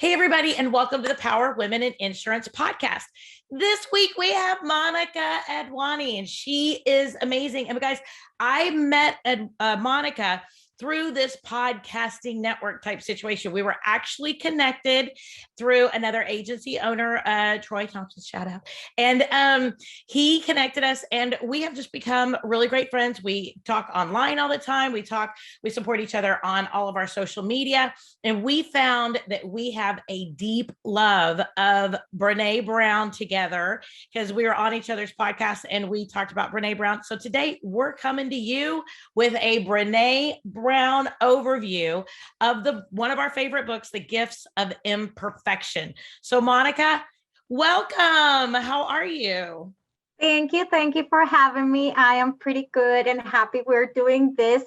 Hey, everybody, and welcome to the Power Women in Insurance podcast. This week, we have Monica Adwani, and she is amazing. And guys, I met Monica through this podcasting network type situation. We were actually connected through another agency owner, Troy Thompson, shout out. And he connected us, and we have just become really great friends. We talk online all the time. We support each other on all of our social media. And we found that we have a deep love of Brene Brown together because we were on each other's podcasts and we talked about Brene Brown. So today we're coming to you with a Brene Brown overview of one of our favorite books, The Gifts of Imperfection. So Monica, welcome. How are you? Thank you. Thank you for having me. I am pretty good and happy we're doing this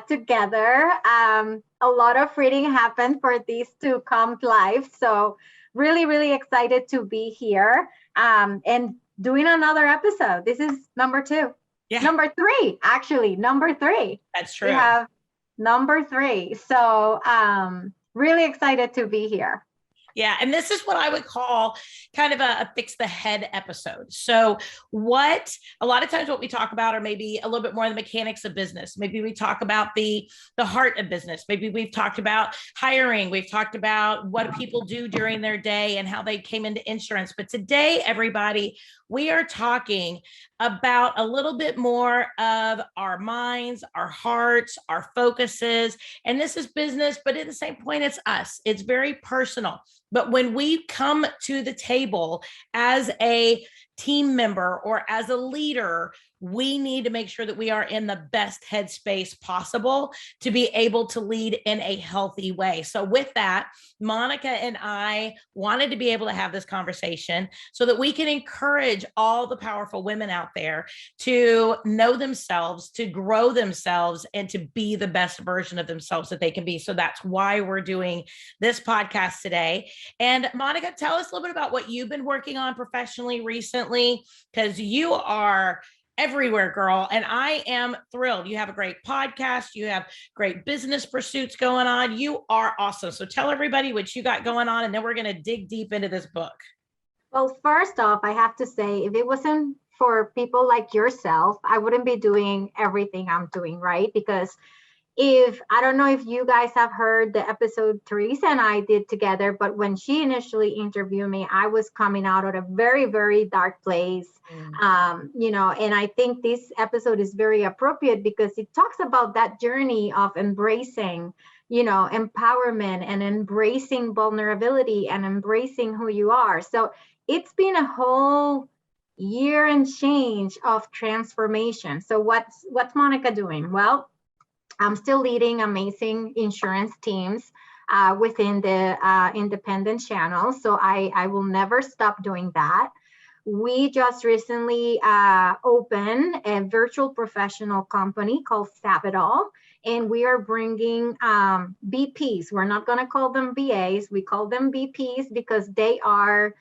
together. A lot of reading happened for these to come live. So really, really excited to be here and doing another episode. This is number 2. Yeah. Number 3, actually, number 3. That's true. We have number 3. So really excited to be here. Yeah. And this is what I would call kind of a fix the head episode. So a lot of times what we talk about are maybe a little bit more the mechanics of business. Maybe we talk about the heart of business. Maybe we've talked about hiring. We've talked about what people do during their day and how they came into insurance. But today, everybody, we are talking about a little bit more of our minds, our hearts, our focuses. And this is business, but at the same point, it's us. It's very personal. But when we come to the table as a team member or as a leader, we need to make sure that we are in the best headspace possible to be able to lead in a healthy way. So with that, Monica and I wanted to be able to have this conversation so that we can encourage all the powerful women out there to know themselves, to grow themselves, and to be the best version of themselves that they can be. So that's why we're doing this podcast today. And Monica, tell us a little bit about what you've been working on professionally recently, because you are everywhere, girl. And I am thrilled. You have a great podcast. You have great business pursuits going on. You are awesome. So tell everybody what you got going on, and then we're going to dig deep into this book. Well, first off, I have to say, if it wasn't for people like yourself, I wouldn't be doing everything I'm doing, right? Because I don't know if you guys have heard the episode Teresa and I did together, but when she initially interviewed me, I was coming out of a very, very dark place. And I think this episode is very appropriate because it talks about that journey of embracing, empowerment and embracing vulnerability and embracing who you are. So it's been a whole year and change of transformation. So what's Monica doing? Well, I'm still leading amazing insurance teams within the independent channel. So I will never stop doing that. We just recently opened a virtual professional company called Sabidol, and we are bringing BPs. We're not going to call them BAs. We call them BPs because they are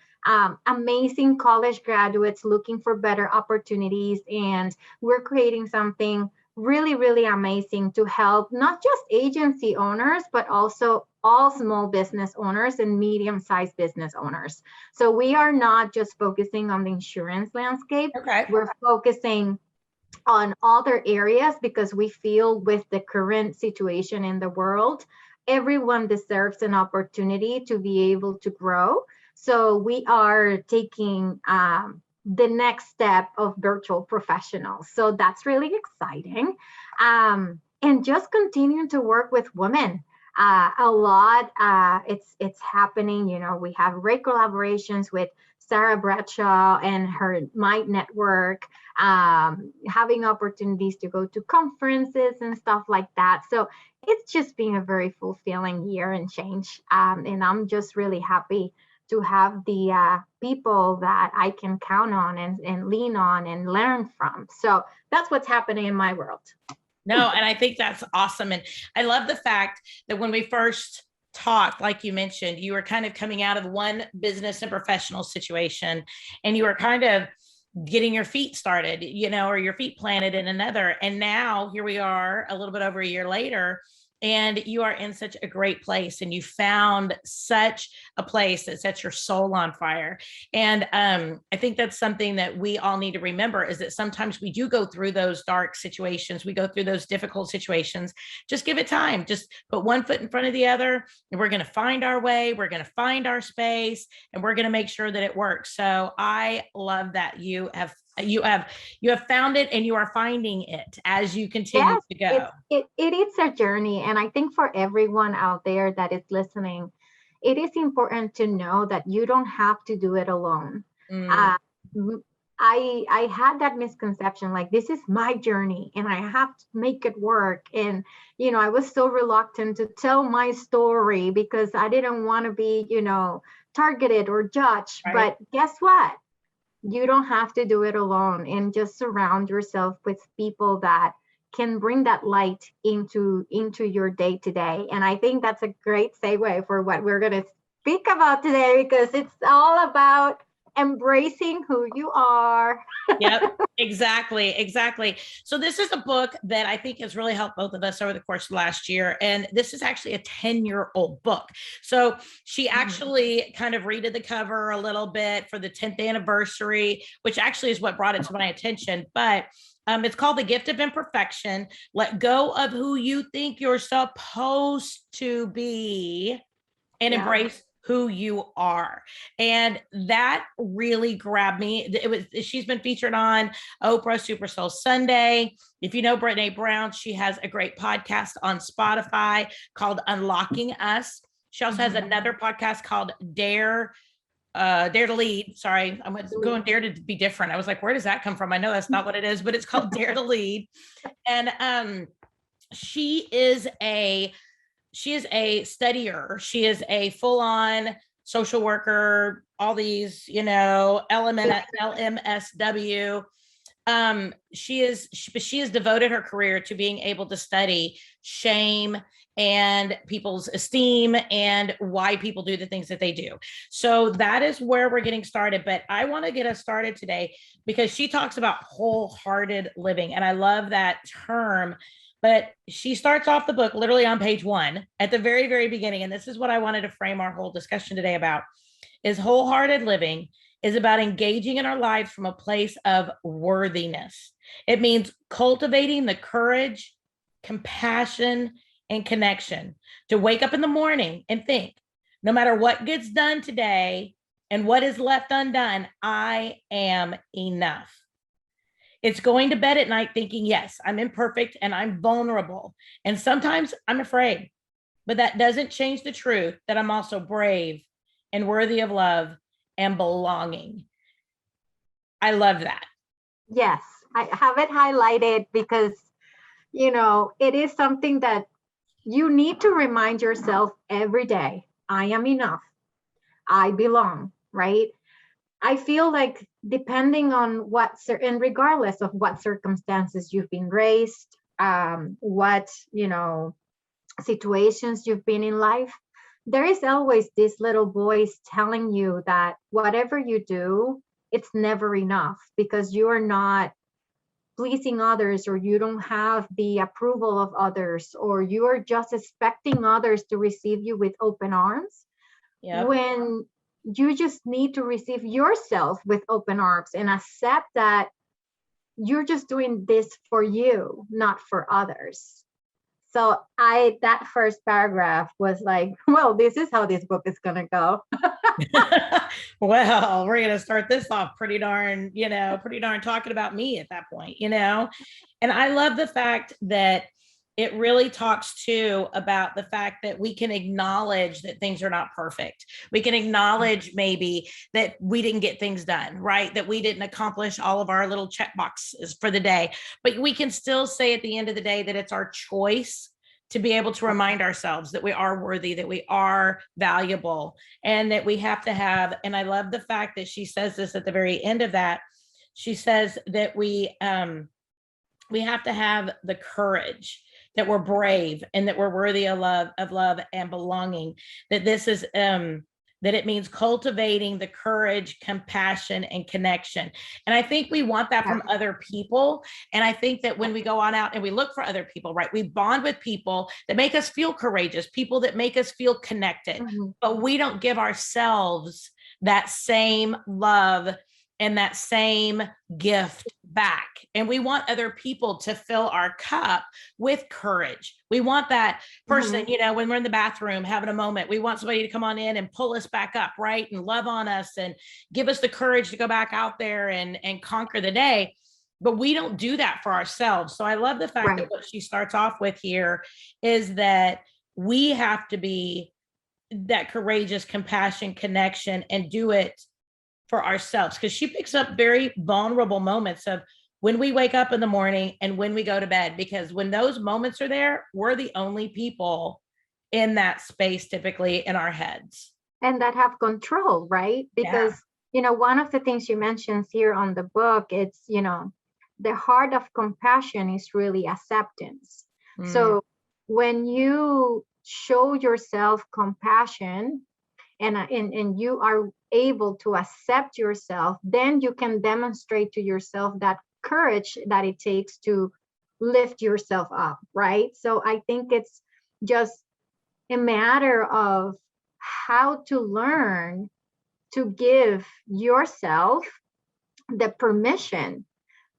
amazing college graduates looking for better opportunities. And we're creating something really, really amazing to help not just agency owners, but also all small business owners and medium-sized business owners. So we are not just focusing on the insurance landscape. Okay. We're focusing on other areas because we feel with the current situation in the world, everyone deserves an opportunity to be able to grow. So we are taking the next step of virtual professionals. So that's really exciting. And just continuing to work with women a lot. It's happening. We have great collaborations with Sarah Bradshaw and her My Network, having opportunities to go to conferences and stuff like that. So it's just been a very fulfilling year and change. And I'm just really happy to have the people that I can count on and lean on and learn from. So that's what's happening in my world. No, and I think that's awesome. And I love the fact that when we first talked, like you mentioned, you were kind of coming out of one business and professional situation, and you were kind of getting your feet started, or your feet planted in another. And now here we are a little bit over a year later, and you are in such a great place, and you found such a place that sets your soul on fire. And I think that's something that we all need to remember, is that sometimes we do go through those dark situations. We go through those difficult situations. Just give it time. Just put one foot in front of the other, and we're going to find our way. We're going to find our space, and we're going to make sure that it works. So I love that you have found it, and you are finding it as you continue Yes, to go. it is a journey. And I think for everyone out there that is listening, it is important to know that you don't have to do it alone. Uh, m- I had that misconception, like this is my journey and I have to make it work. And, I was so reluctant to tell my story because I didn't want to be, targeted or judged. Right. But guess what? You don't have to do it alone, and just surround yourself with people that can bring that light into your day to day. And I think that's a great segue for what we're going to speak about today, because it's all about embracing who you are. Yep, exactly. So this is a book that I think has really helped both of us over the course of last year. And this is actually a 10-year-old book. So she actually kind of redid the cover a little bit for the 10th anniversary, which actually is what brought it to my attention. But it's called The Gift of Imperfection. Let go of who you think you're supposed to be and embrace who you are. And that really grabbed me. She's been featured on Oprah Super Soul Sunday. If you know Brene Brown, she has a great podcast on Spotify called Unlocking Us. She also has another podcast called Dare to Lead. Sorry, I'm going Dare to Be Different. I was like, where does that come from? I know that's not what it is, but it's called Dare to Lead. And she is a studier. She is a full-on social worker, all these, LMSW. She has devoted her career to being able to study shame and people's esteem and why people do the things that they do. So that is where we're getting started. But I want to get us started today because she talks about wholehearted living. And I love that term. But she starts off the book literally on page 1 at the very, very beginning. And this is what I wanted to frame our whole discussion today about, is wholehearted living is about engaging in our lives from a place of worthiness. It means cultivating the courage, compassion, and connection to wake up in the morning and think, no matter what gets done today and what is left undone, I am enough. It's going to bed at night thinking, yes, I'm imperfect and I'm vulnerable. And sometimes I'm afraid, but that doesn't change the truth that I'm also brave and worthy of love and belonging. I love that. Yes, I have it highlighted because, it is something that you need to remind yourself every day. I am enough. I belong, right? I feel like depending on and regardless of what circumstances you've been raised, what, situations you've been in life, there is always this little voice telling you that whatever you do, it's never enough because you are not pleasing others, or you don't have the approval of others, or you are just expecting others to receive you with open arms. Yep. When you just need to receive yourself with open arms and accept that you're just doing this for you, not for others. So that first paragraph was like, well, this is how this book is going to go. Well, we're going to start this off pretty darn talking about me at that point, and I love the fact that it really talks too about the fact that we can acknowledge that things are not perfect. We can acknowledge maybe that we didn't get things done, right? That we didn't accomplish all of our little check boxes for the day, but we can still say at the end of the day that it's our choice to be able to remind ourselves that we are worthy, that we are valuable, and that we have to have, and I love the fact that she says this at the very end of that. She says that we have to have the courage, that we're brave, and that we're worthy of love and belonging, that this is that it means cultivating the courage, compassion, and connection. And I think we want that from other people. And I think that when we go on out and we look for other people, right, we bond with people that make us feel courageous, people that make us feel connected, but we don't give ourselves that same love and that same gift back. And we want other people to fill our cup with courage. We want that person, you know, when we're in the bathroom having a moment, we want somebody to come on in and pull us back up, right? And love on us and give us the courage to go back out there and conquer the day. But we don't do that for ourselves. So I love the fact that what she starts off with here is that we have to be that courageous, compassion, connection, and do it for ourselves, because she picks up very vulnerable moments of when we wake up in the morning and when we go to bed, because when those moments are there, we're the only people in that space typically in our heads. And that have control, right? Because, you know, one of the things you mentioned here on the book, it's, you know, the heart of compassion is really acceptance. So when you show yourself compassion and you are able to accept yourself, then you can demonstrate to yourself that courage that it takes to lift yourself up, right? So I think it's just a matter of how to learn to give yourself the permission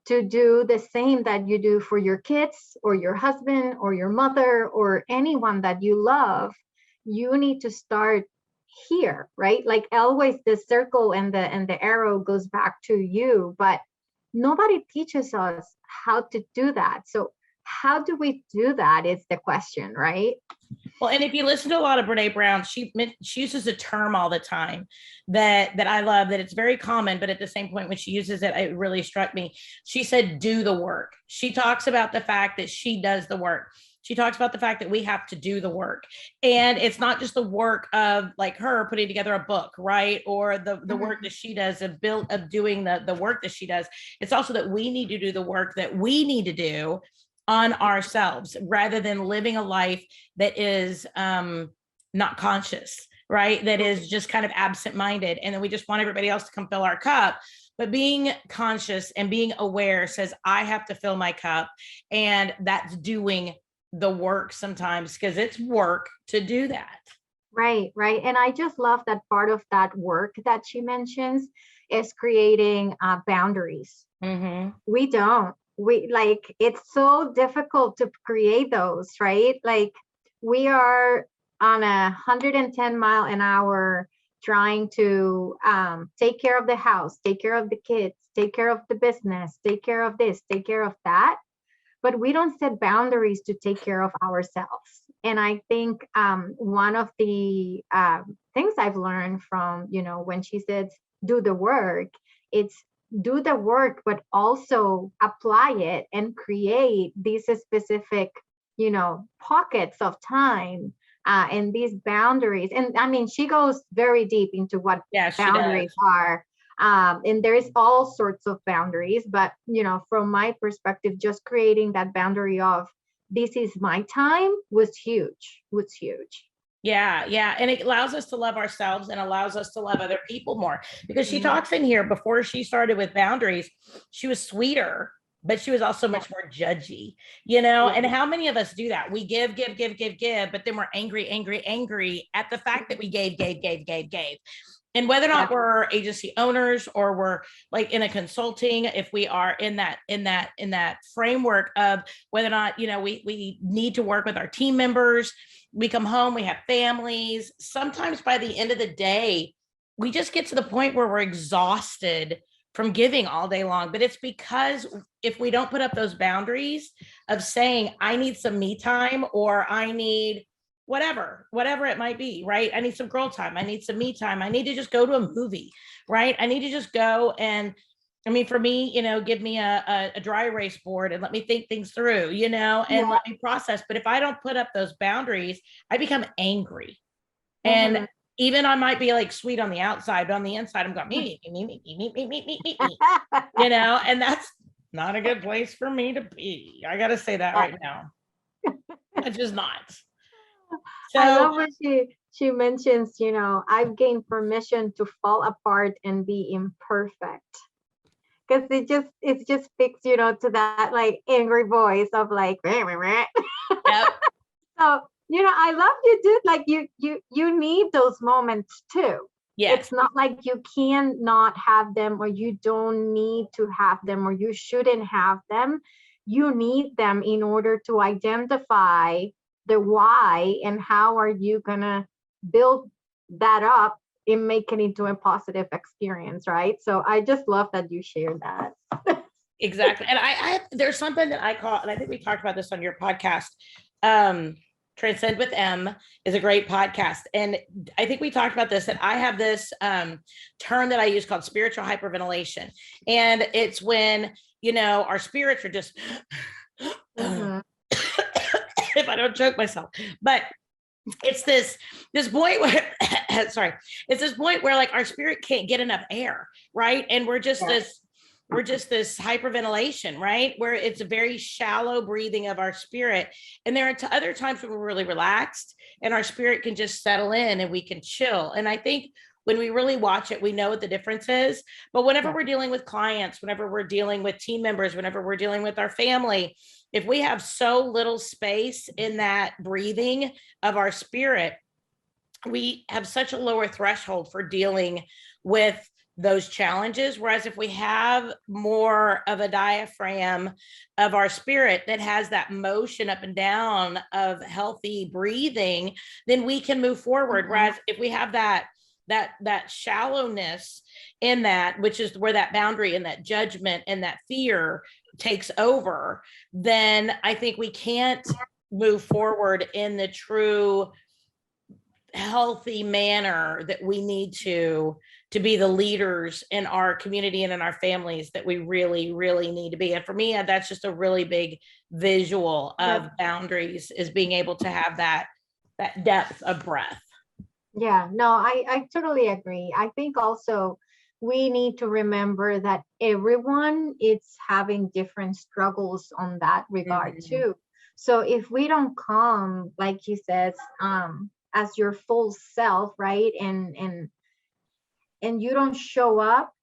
to do the same that you do for your kids or your husband or your mother or anyone that you love. You need to start here, right? Like always the circle and the arrow goes back to you, but nobody teaches us how to do that. So how do we do that is the question, right? Well, and if you listen to a lot of Brene Brown, she uses a term all the time that I love, that it's very common, but at the same point when she uses it, it really struck me. She said, do the work. She talks about the fact that she does the work. She talks about the fact that we have to do the work. And it's not just the work of like her putting together a book, right? Or the work that she does of doing the work that she does. It's also that we need to do the work that we need to do on ourselves, rather than living a life that is not conscious, right? That is just kind of absent-minded. And then we just want everybody else to come fill our cup. But being conscious and being aware says, I have to fill my cup. And that's doing the work sometimes, because it's work to do that. Right. And I just love that part of that work that she mentions is creating boundaries. We don't. It's so difficult to create those, right? Like we are on 110 mile an hour trying to take care of the house, take care of the kids, take care of the business, take care of this, take care of that. But we don't set boundaries to take care of ourselves. And I think one of the things I've learned from, you know, when she says, do the work, it's do the work, but also apply it and create these specific, you know, pockets of time and these boundaries. And I mean, she goes very deep into what boundaries are. And there's all sorts of boundaries, but, you know, from my perspective, just creating that boundary of this is my time was huge. Yeah. And it allows us to love ourselves and allows us to love other people more, because she talks in here, before she started with boundaries, she was sweeter, but she was also much more judgy, you know? And how many of us do that? We give, but then we're angry at the fact that we gave. And whether or not we're agency owners or we're like in a consulting, if we are in that framework of whether or not, you know, we need to work with our team members, we come home, we have families. Sometimes by the end of the day, we just get to the point where we're exhausted from giving all day long. But it's because if we don't put up those boundaries of saying, I need some me time, or I need whatever it might be, right? I need some girl time. I need some me time. I need to just go to a movie, right? I need to just go and, I mean, for me, you know, give me a dry erase board and let me think things through, you know, and let me process. But if I don't put up those boundaries, I become angry. And even I might be like sweet on the outside, but on the inside, I'm going, me, you know, and that's not a good place for me to be. I got to say that right now. It's just not. So I love what she mentions, I've gained permission to fall apart and be imperfect. Because it just speaks, to that like angry voice of like, rah, rah, rah. Yep. So, I love you, dude. Like you need those moments too. Yes. It's not like you can not have them, or you don't need to have them, or you shouldn't have them. You need them in order to identify the why and how are you gonna build that up and make it into a positive experience, right? So I just love that you shared that. Exactly. And there's something that I call, and I think we talked about this on your podcast. Transcend with M is a great podcast. And I think we talked about this, that I have this term that I use called spiritual hyperventilation. And it's when, our spirits are just, mm-hmm. if I don't choke myself, but it's this point where, sorry, it's this point where like our spirit can't get enough air. Right. And we're just this hyperventilation, right? Where it's a very shallow breathing of our spirit. And there are other times when we're really relaxed and our spirit can just settle in and we can chill. And I think when we really watch it, we know what the difference is. But whenever we're dealing with clients, whenever we're dealing with team members, whenever we're dealing with our family, if we have so little space in that breathing of our spirit, we have such a lower threshold for dealing with those challenges. Whereas if we have more of a diaphragm of our spirit that has that motion up and down of healthy breathing, then we can move forward. Whereas if we have that shallowness in that, which is where that boundary and that judgment and that fear takes over, then I think we can't move forward in the true healthy manner that we need to be the leaders in our community and in our families that we really, really need to be. And for me, that's just a really big visual of boundaries, is being able to have that depth of breath. Yeah, no, I totally agree. I think also we need to remember that everyone is having different struggles on that regard too. So if we don't come, like you said, as your full self, right, and you don't show up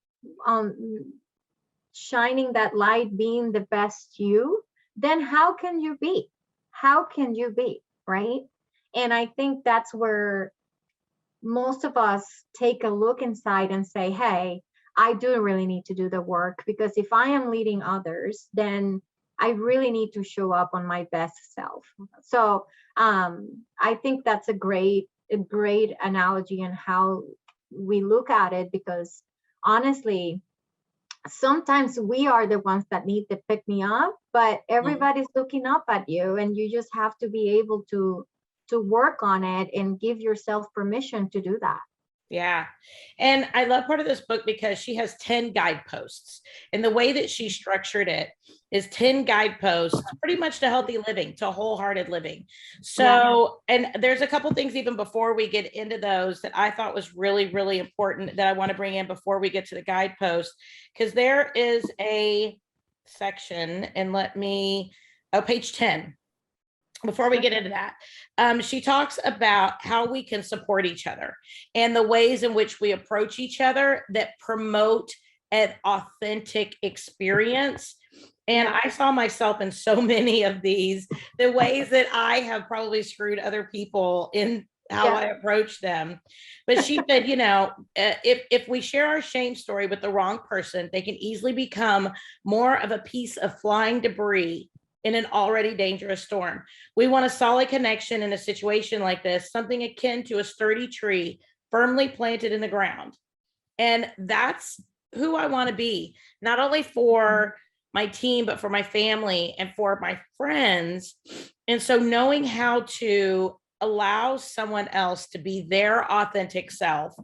shining that light, being the best you, then how can you be, right? And I think that's where most of us take a look inside and say, hey, I do really need to do the work, because if I am leading others, then I really need to show up on my best self. So I think that's a great analogy in how we look at it, because honestly, sometimes we are the ones that need to pick me up, but everybody's looking up at you, and you just have to be able to work on it and give yourself permission to do that. Yeah. And I love part of this book because she has 10 guideposts, and the way that she structured it is 10 guideposts pretty much to healthy living, to wholehearted living. So, and there's a couple things even before we get into those that I thought was really, really important that I want to bring in before we get to the guideposts, because there is a section, and page 10. Before we get into that, she talks about how we can support each other and the ways in which we approach each other that promote an authentic experience. And I saw myself in so many of these, the ways that I have probably screwed other people in how I approach them. But she said, if we share our shame story with the wrong person, they can easily become more of a piece of flying debris in an already dangerous storm. We want a solid connection in a situation like this, something akin to a sturdy tree firmly planted in the ground. And that's who I want to be, not only for my team, but for my family and for my friends. And so knowing how to allow someone else to be their authentic self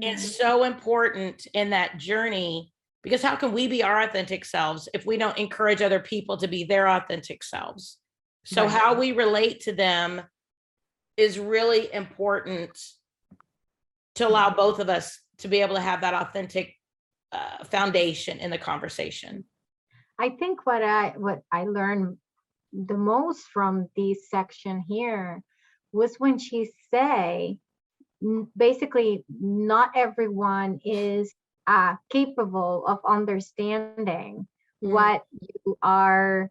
is so important in that journey. Because how can we be our authentic selves if we don't encourage other people to be their authentic selves? So how we relate to them is really important to allow both of us to be able to have that authentic foundation in the conversation. I think what I learned the most from this section here was when she say basically not everyone is capable of understanding what you are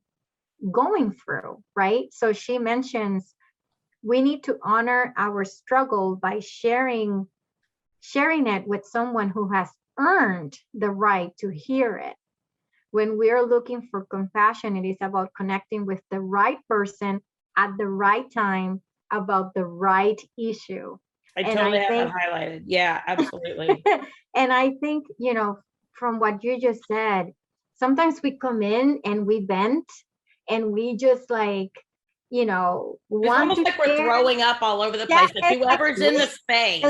going through, right? So she mentions we need to honor our struggle by sharing it with someone who has earned the right to hear it. When we're looking for compassion, it is about connecting with the right person at the right time about the right issue. I totally have that highlighted. Yeah, absolutely. And I think, from what you just said, sometimes we come in and we vent and we just like, It's want almost to like we're share. throwing up all over the place. Like whoever's in the space.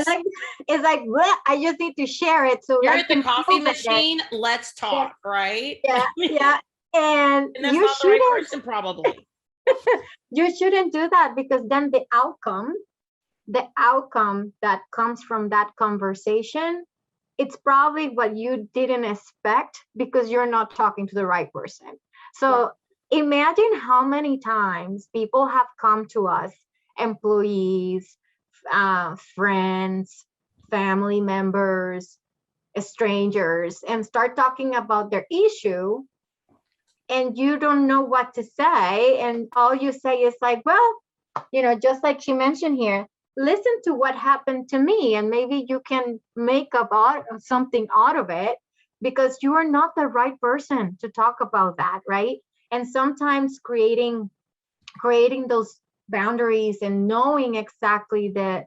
It's like, well, I just need to share it. So you're I at the coffee machine. Let's talk, right? Yeah. And that's you not the right person, probably. You shouldn't do that, because then the outcome that comes from that conversation, it's probably what you didn't expect, because you're not talking to the right person. So imagine how many times people have come to us, employees, friends, family members, strangers, and start talking about their issue, and you don't know what to say, and all you say is like, well, just like she mentioned here, listen to what happened to me, and maybe you can make up something out of it, because you are not the right person to talk about that, right? And sometimes creating those boundaries and knowing exactly the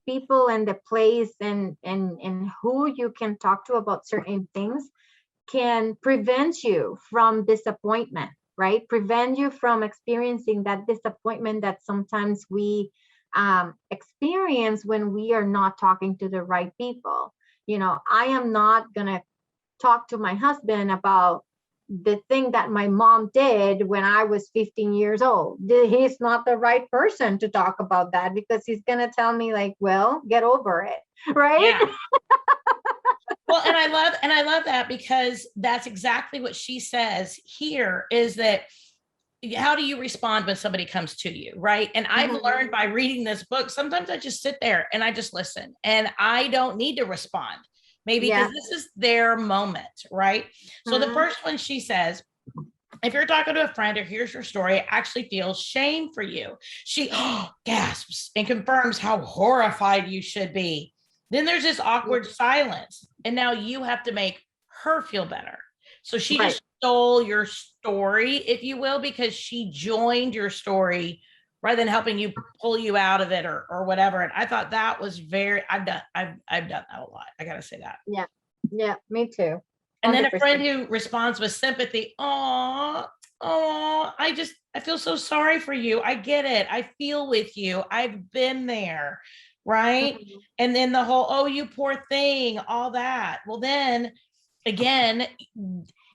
people and the place and who you can talk to about certain things can prevent you from disappointment, right? Prevent you from experiencing that disappointment that sometimes we experience when we are not talking to the right people. I am not going to talk to my husband about the thing that my mom did when I was 15 years old. He's not the right person to talk about that, because he's going to tell me like, well, get over it, right? Yeah. Well, and I love that, because that's exactly what she says here, is that how do you respond when somebody comes to you, right? And I've learned by reading this book, sometimes I just sit there and I just listen, and I don't need to respond, maybe because this is their moment, right? So the first one, she says, if you're talking to a friend or hears your story, actually feels shame for you. She gasps and confirms how horrified you should be. Then there's this awkward silence, and now you have to make her feel better. So she just stole your story, if you will, because she joined your story rather than helping you pull you out of it or whatever. And I thought that was I've done that a lot. I gotta say that. Yeah, me too. 100%. And then a friend who responds with sympathy, I feel so sorry for you. I get it. I feel with you. I've been there. Right. And then the whole, oh, you poor thing, all that. Well, then again,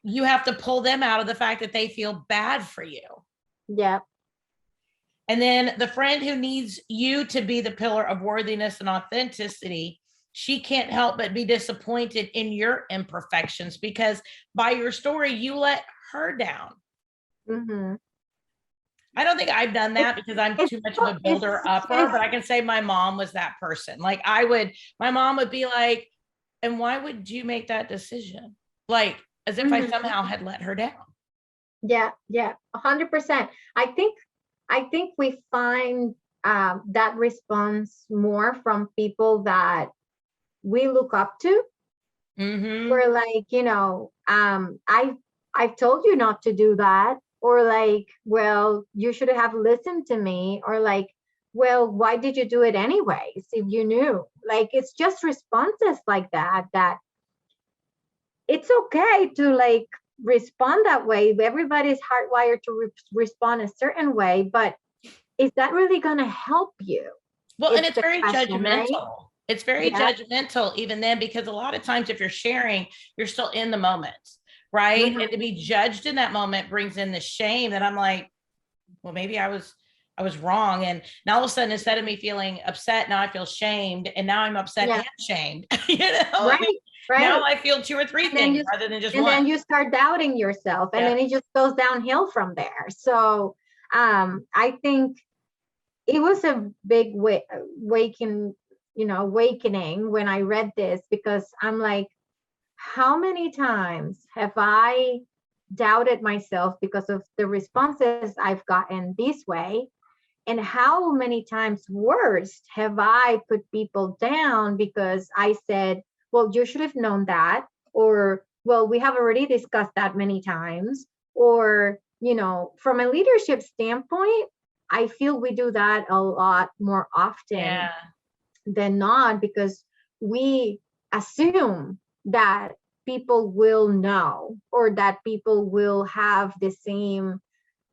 you have to pull them out of the fact that they feel bad for you. Yeah. And then the friend who needs you to be the pillar of worthiness and authenticity, she can't help but be disappointed in your imperfections, because by your story, you let her down. I don't think I've done that, because I'm too much of a builder upper, but I can say my mom was that person. Like my mom would be like, and why would you make that decision? Like, as if I somehow had let her down. Yeah. 100%. I think we find that response more from people that we look up to. We're like, I've told you not to do that. Or like, well, you should have listened to me. Or like, well, why did you do it anyways if you knew? Like, it's just responses like that it's okay to like respond that way. Everybody's hardwired to respond a certain way, but is that really going to help you? Well, and it's very judgmental. Right? It's very judgmental even then, because a lot of times if you're sharing, you're still in the moment, right? And to be judged in that moment brings in the shame that I'm like, well, maybe I was wrong. And now all of a sudden, instead of me feeling upset, now I feel shamed. And now I'm upset and shamed. Right. Right. Now I feel two or three things rather than just one. And then you start doubting yourself, and then it just goes downhill from there. So I think it was a big waking awakening when I read this, because I'm like, how many times have I doubted myself because of the responses I've gotten this way? And how many times worse have I put people down because I said, well, you should have known that, or, well, we have already discussed that many times, or, from a leadership standpoint, I feel we do that a lot more often Yeah. than not, because we assume that people will know, or that people will have the same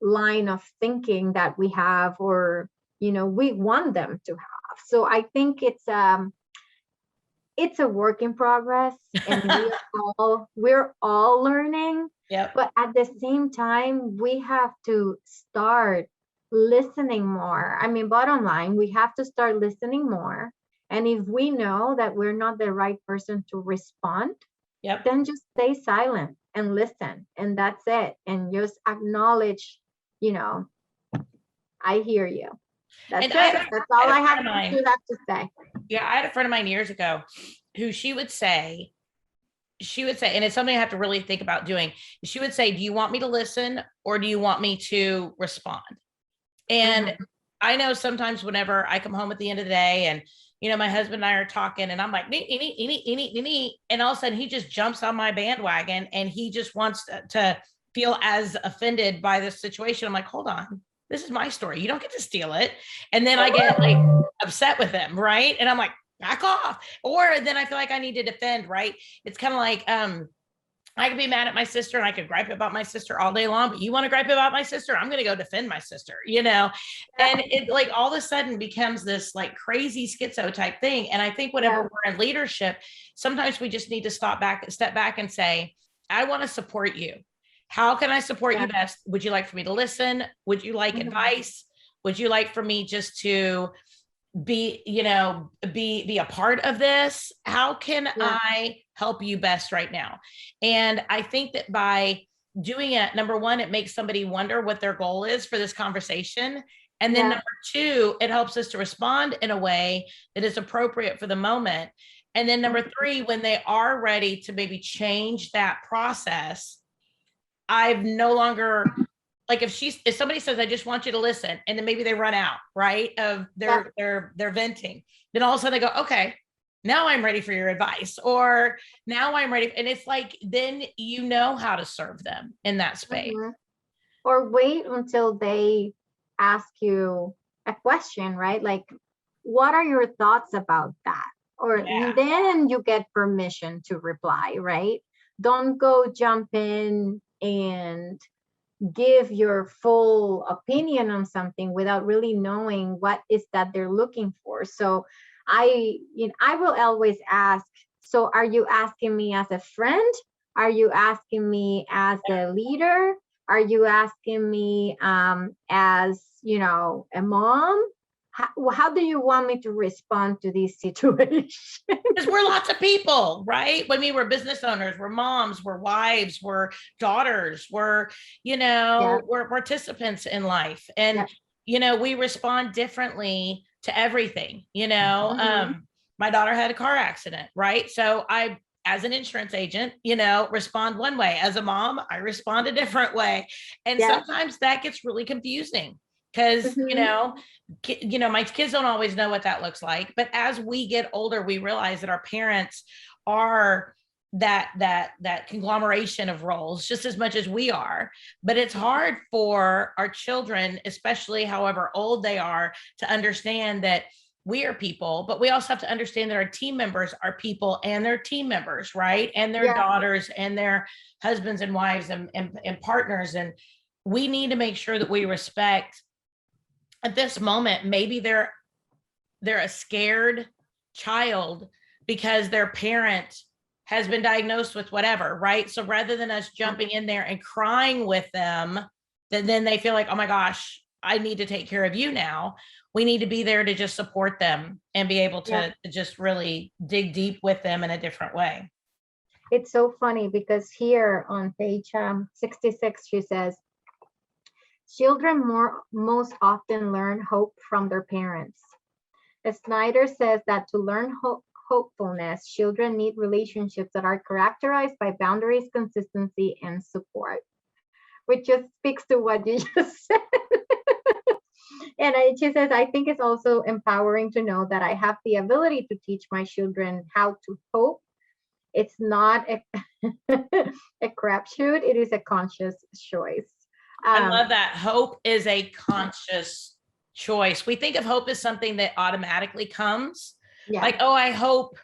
line of thinking that we have, or we want them to have. So I think it's a work in progress, and we're all learning. Yep. But at the same time, we have to start listening more. I mean, bottom line, we have to start listening more. And if we know that we're not the right person to respond, Yep. then just stay silent and listen, and that's it. And just acknowledge, I hear you. That's And it. That's all I have to say. Yeah, I had a friend of mine years ago who she would say, and it's something I have to really think about doing. She would say, do you want me to listen, or do you want me to respond? And I know sometimes whenever I come home at the end of the day, and my husband and I are talking, and I'm like, and all of a sudden he just jumps on my bandwagon, and he just wants to feel as offended by this situation. I'm like, hold on, this is my story. You don't get to steal it. And then I get like upset with him, right? And I'm like, back off. Or then I feel like I need to defend, right? It's kind of like, I could be mad at my sister, and I could gripe about my sister all day long, but you want to gripe about my sister? I'm going to go defend my sister, and it like all of a sudden becomes this like crazy schizo type thing. And I think whenever we're in leadership, sometimes we just need to step back and say, I want to support you. How can I support you best? Would you like for me to listen? Would you like advice? Would you like for me just to be a part of this? How can I help you best right now? And I think that by doing it, number one, it makes somebody wonder what their goal is for this conversation. And then number two, it helps us to respond in a way that is appropriate for the moment. And then number three, when they are ready to maybe change that process, I've no longer, like if somebody says, I just want you to listen, and then maybe they run out, right, of their venting, then all of a sudden they go, okay, now I'm ready for your advice, or now I'm ready. And it's like, then how to serve them in that space. Or wait until they ask you a question, right? Like, what are your thoughts about that? Or then you get permission to reply, right? Don't go jump in and give your full opinion on something without really knowing what is that they're looking for. So I will always ask, so are you asking me as a friend? Are you asking me as a leader? Are you asking me as a mom? How do you want me to respond to this situation? Because we're lots of people, right? I mean, we're business owners, we're moms, we're wives, we're daughters, we're participants in life. And, we respond differently to everything, my daughter had a car accident, right? So I, as an insurance agent, respond one way. As a mom, I respond a different way. And sometimes that gets really confusing, because my kids don't always know what that looks like. But as we get older, we realize that our parents are that conglomeration of roles just as much as we are. But it's hard for our children, especially however old they are, to understand that we are people, but we also have to understand that our team members are people, and their team members, right? And their daughters and their husbands and wives and partners. And we need to make sure that we respect, at this moment, maybe they're a scared child because their parent has been diagnosed with whatever, right? So rather than us jumping in there and crying with them, then they feel like, oh my gosh, I need to take care of you now. We need to be there to just support them and be able to just really dig deep with them in a different way. It's so funny because here on page 66, she says, children most often learn hope from their parents. Snyder says that to learn hopefulness, children need relationships that are characterized by boundaries, consistency, and support, which just speaks to what you just said. And she says, I think it's also empowering to know that I have the ability to teach my children how to hope. It's not a, a crapshoot, it is a conscious choice. I love that. Hope is a conscious choice. We think of hope as something that automatically comes. Yeah. Like, oh, I hope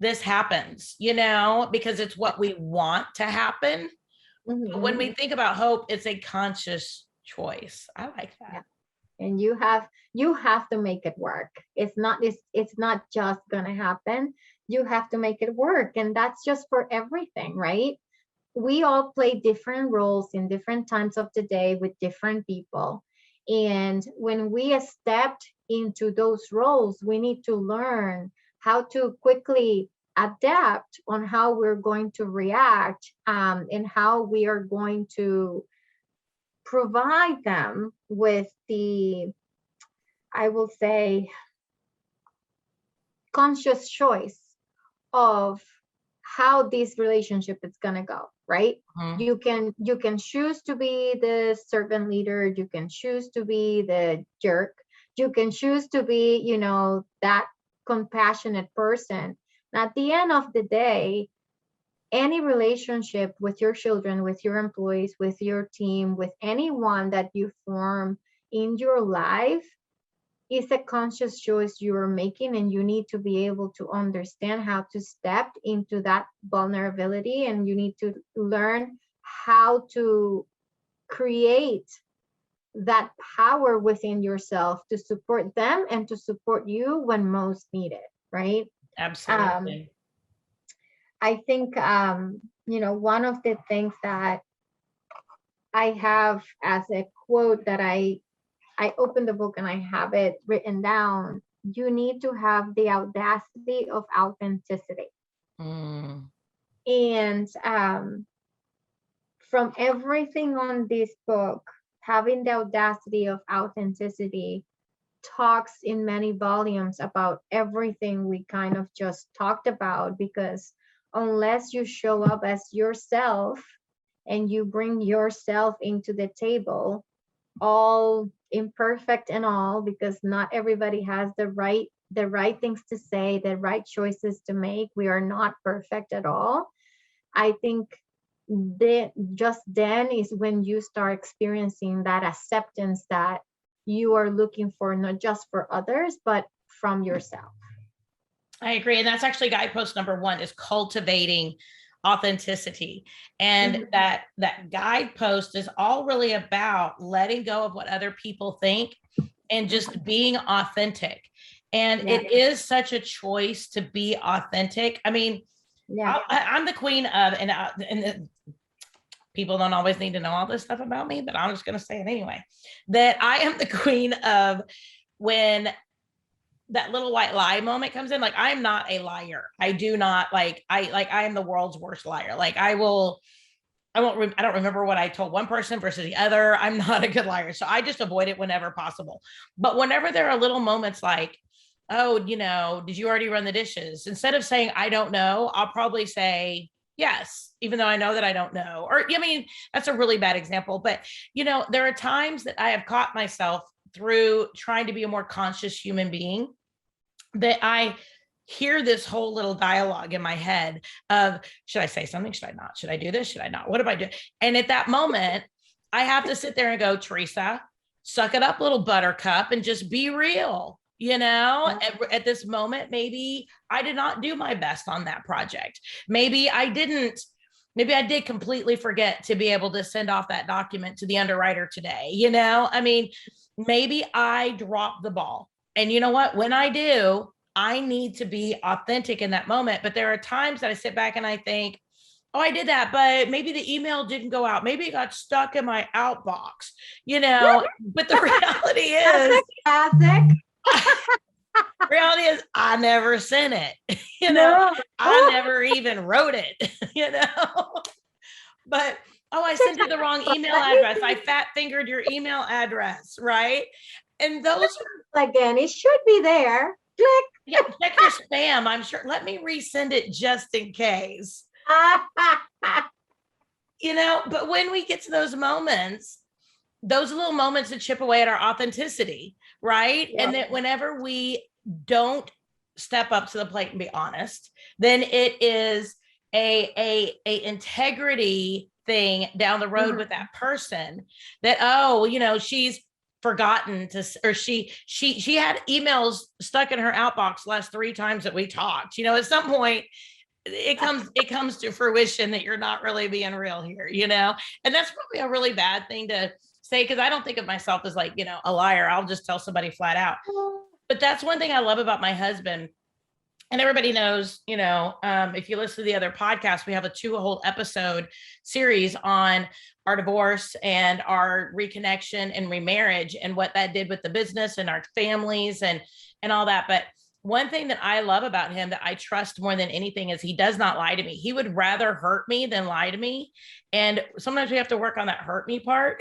this happens, because it's what we want to happen. Mm-hmm. But when we think about hope, it's a conscious choice. I like that. Yeah. And you have to make it work. It's not just gonna happen. You have to make it work. And that's just for everything, right? We all play different roles in different times of the day with different people. And when we stepped into those roles, we need to learn how to quickly adapt on how we're going to react, and how we are going to provide them with the, I will say, conscious choice of how this relationship is going to go, right? Mm-hmm. You can choose to be the servant leader, you can choose to be the jerk, you can choose to be, that compassionate person. At the end of the day, any relationship with your children, with your employees, with your team, with anyone that you form in your life is a conscious choice you are making, and you need to be able to understand how to step into that vulnerability, and you need to learn how to create that power within yourself to support them and to support you when most needed, right? Absolutely. I think, one of the things that I have as a quote that I opened the book and I have it written down, you need to have the audacity of authenticity. Mm. And from everything on this book, having the audacity of authenticity talks in many volumes about everything we kind of just talked about, because unless you show up as yourself and you bring yourself into the table, all imperfect and all, because not everybody has the right things to say, the right choices to make. We are not perfect at all. I think just then is when you start experiencing that acceptance that you are looking for, not just for others, but from yourself. I agree. And that's actually guidepost number 1 is cultivating authenticity. And mm-hmm. that guidepost is all really about letting go of what other people think and just being authentic. And it is such a choice to be authentic. I mean, I'm the queen of, and people don't always need to know all this stuff about me, but I'm just going to say it anyway, that I am the queen of when that little white lie moment comes in. Like, I'm not a liar. I do not I am the world's worst liar. Like I don't remember what I told one person versus the other. I'm not a good liar. So I just avoid it whenever possible. But whenever there are little moments like, oh, did you already run the dishes? Instead of saying, I don't know, I'll probably say, yes, even though I know that I don't know. Or, I mean, that's a really bad example. But, there are times that I have caught myself through trying to be a more conscious human being that I hear this whole little dialogue in my head of, should I say something? Should I not? Should I do this? Should I not? What do I do? And at that moment, I have to sit there and go, Teresa, suck it up, little buttercup, and just be real. At this moment, maybe I did not do my best on that project. Maybe I did completely forget to be able to send off that document to the underwriter today. I mean, maybe I dropped the ball. And you know what? When I do, I need to be authentic in that moment. But there are times that I sit back and I think, oh, I did that, but maybe the email didn't go out. Maybe it got stuck in my outbox, but the reality is, reality is I never sent it, I never even wrote it, but, oh, I sent you the wrong email address. I fat fingered your email address, right? And those again, it should be there. click. Yeah, check your spam. I'm sure. Let me resend it just in case. But when we get to those moments, those little moments that chip away at our authenticity, right? Yeah. And that whenever we don't step up to the plate and be honest, then it is a integrity thing down the road with that person that, she's forgotten to, or she had emails stuck in her outbox last 3 times that we talked. At some point it comes to fruition that you're not really being real here, and that's probably a really bad thing to say, because I don't think of myself as like, a liar. I'll just tell somebody flat out. But that's one thing I love about my husband. And everybody knows, if you listen to the other podcast, we have a 2 whole episode series on our divorce and our reconnection and remarriage and what that did with the business and our families and all that. But one thing that I love about him that I trust more than anything is he does not lie to me. He would rather hurt me than lie to me. And sometimes we have to work on that hurt me part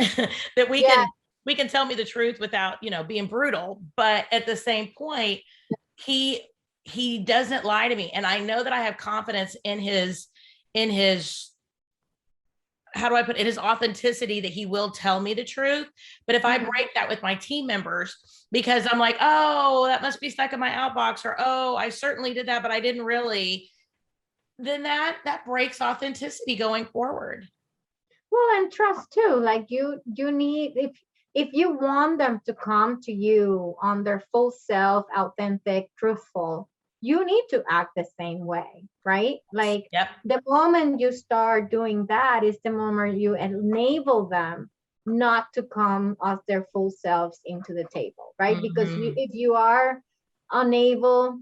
that we can tell me the truth without, being brutal. But at the same point, he doesn't lie to me. And I know that I have confidence in his, how do I put it, in his authenticity, that he will tell me the truth. But if I break that with my team members, because I'm like, oh, that must be stuck in my outbox, or, oh, I certainly did that, but I didn't really, then that breaks authenticity going forward. Well, and trust too. Like you need, if you want them to come to you on their full self, authentic, truthful, you need to act the same way, right? Like the moment you start doing that is the moment you enable them not to come as their full selves into the table, right? Because if you are unable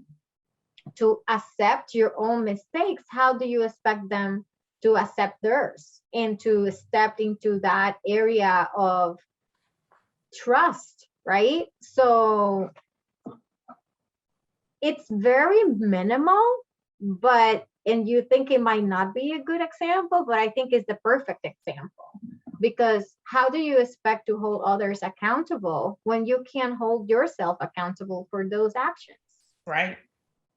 to accept your own mistakes, how do you expect them to accept theirs and to step into that area of trust, right? So it's very minimal, and you think it might not be a good example, but I think it's the perfect example. Because how do you expect to hold others accountable when you can't hold yourself accountable for those actions? Right.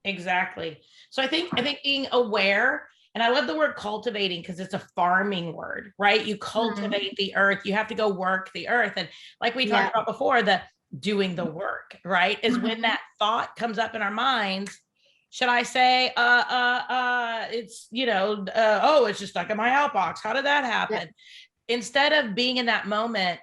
Exactly. So I think being aware, and I love the word cultivating because it's a farming word, right? You cultivate the earth. You have to go work the earth. And like we talked about before, the doing the work, right? Is when that thought comes up in our minds. Should I say, it's, oh, it's just stuck in my outbox. How did that happen? Instead of being in that moment,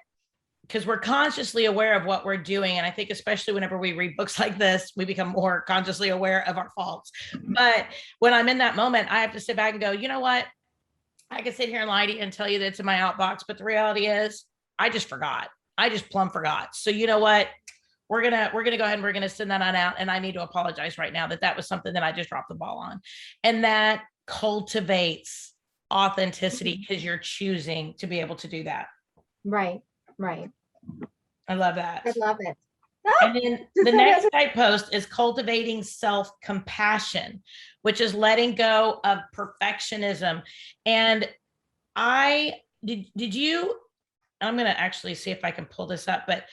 because we're consciously aware of what we're doing. And I think especially whenever we read books like this, we become more consciously aware of our faults. But when I'm in that moment, I have to sit back and go, you know what? I can sit here and lie to you and tell you that it's in my outbox, but the reality is I just forgot. I just plumb forgot. So you know what? We're gonna go ahead and we're gonna send that on out. And I need to apologize right now that was something that I just dropped the ball on. And that cultivates authenticity because you're choosing to be able to do that. Right. I love that. I love it. And then the next guidepost is cultivating self-compassion, which is letting go of perfectionism. And did you, I'm going to actually see if I can pull this up, but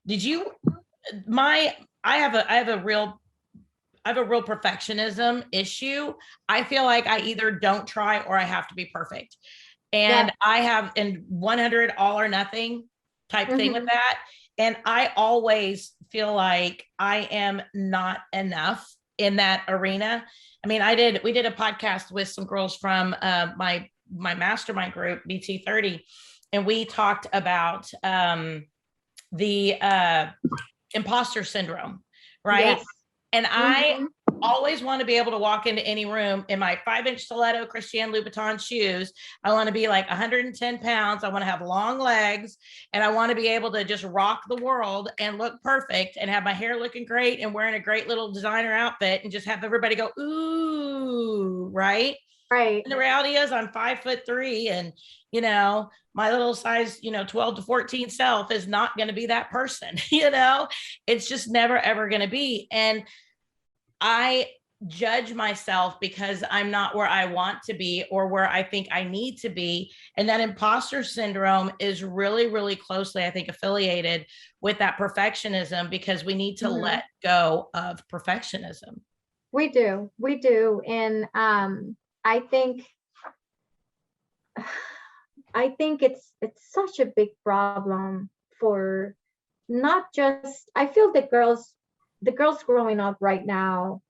I have a real perfectionism issue. I feel like I either don't try or I have to be perfect. And I have in 100 all or nothing type thing with that. And I always feel like I am not enough in that arena. I mean, we did a podcast with some girls from my mastermind group, BT30, and we talked about the imposter syndrome, right? Yes. And I always want to be able to walk into any room in my 5-inch stiletto Christian Louboutin shoes. I want to be like 110 pounds. I want to have long legs, and I want to be able to just rock the world and look perfect and have my hair looking great and wearing a great little designer outfit and just have everybody go, ooh, right? Right. And the reality is I'm 5'3", and, my little size, 12 to 14 self is not going to be that person, it's just never, ever going to be. And I judge myself because I'm not where I want to be or where I think I need to be. And that imposter syndrome is really, really closely, I think, affiliated with that perfectionism, because we need to let go of perfectionism. We do. And I think it's such a big problem for not just, I feel the girls growing up right now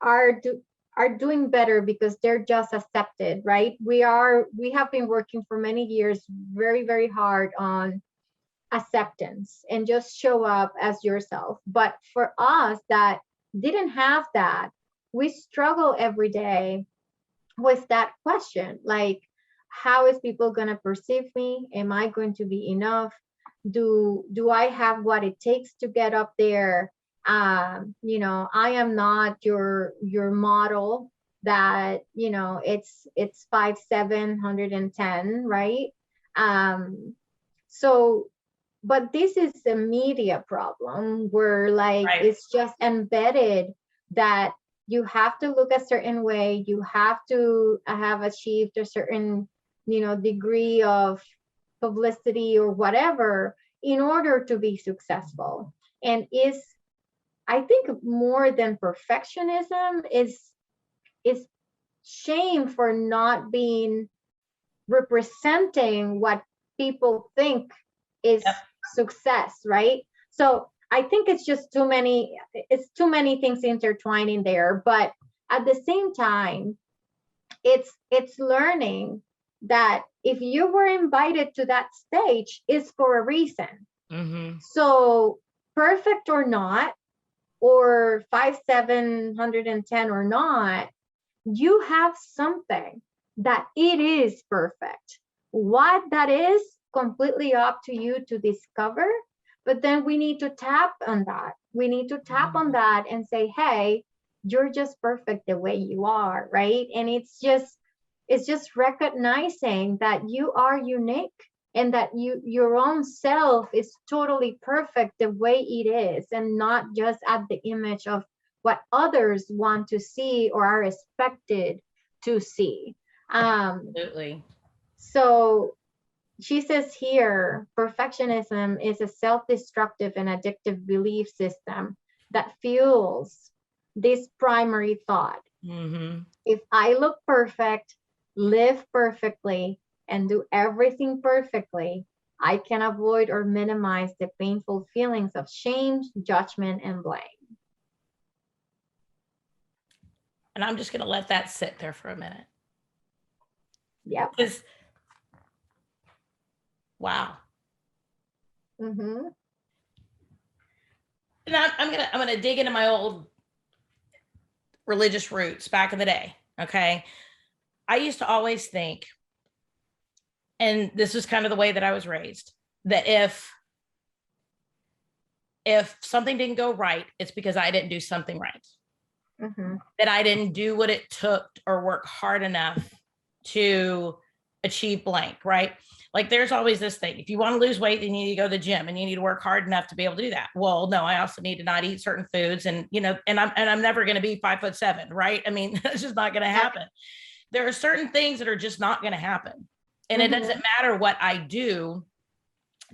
are doing better because they're just accepted, right? We have been working for many years very, very hard on acceptance and just show up as yourself. But for us that didn't have that, we struggle every day with that question, like, how is people going to perceive me? Am I going to be enough? Do I have what it takes to get up there? I am not your model that, it's 5'7", 110, right? So, but this is a media problem where, like, Right. it's just embedded that you have to look a certain way, you have to have achieved a certain, degree of publicity or whatever in order to be successful. And I think more than perfectionism is shame for not being representing what people think is success, right? So I think it's too many things intertwining there. But at the same time, it's learning that if you were invited to that stage, is for a reason. So perfect or not, or 5'7", 110 or not, you have something that it is perfect. What that is, completely up to you to discover. But then we need to tap on that. We need to tap on that and say, hey, you're just perfect the way you are, right? And it's just recognizing that you are unique and that your own self is totally perfect the way it is, and not just at the image of what others want to see or are expected to see. Absolutely. So she says here, perfectionism is a self-destructive and addictive belief system that fuels this primary thought. If I look perfect, live perfectly, and do everything perfectly, I can avoid or minimize the painful feelings of shame, judgment, and blame. And I'm just going to let that sit there for a minute. Yeah. Wow. And I'm gonna dig into my old religious roots back in the day. Okay. I used to always think, and this is kind of the way that I was raised, that if something didn't go right, it's because I didn't do something right. That I didn't do what it took or work hard enough to achieve blank, right? Like, there's always this thing. If you want to lose weight, then you need to go to the gym and you need to work hard enough to be able to do that. Well, no, I also need to not eat certain foods, and I'm never going to be 5'7", right? I mean, that's just not going to happen. There are certain things that are just not going to happen. And it doesn't matter what I do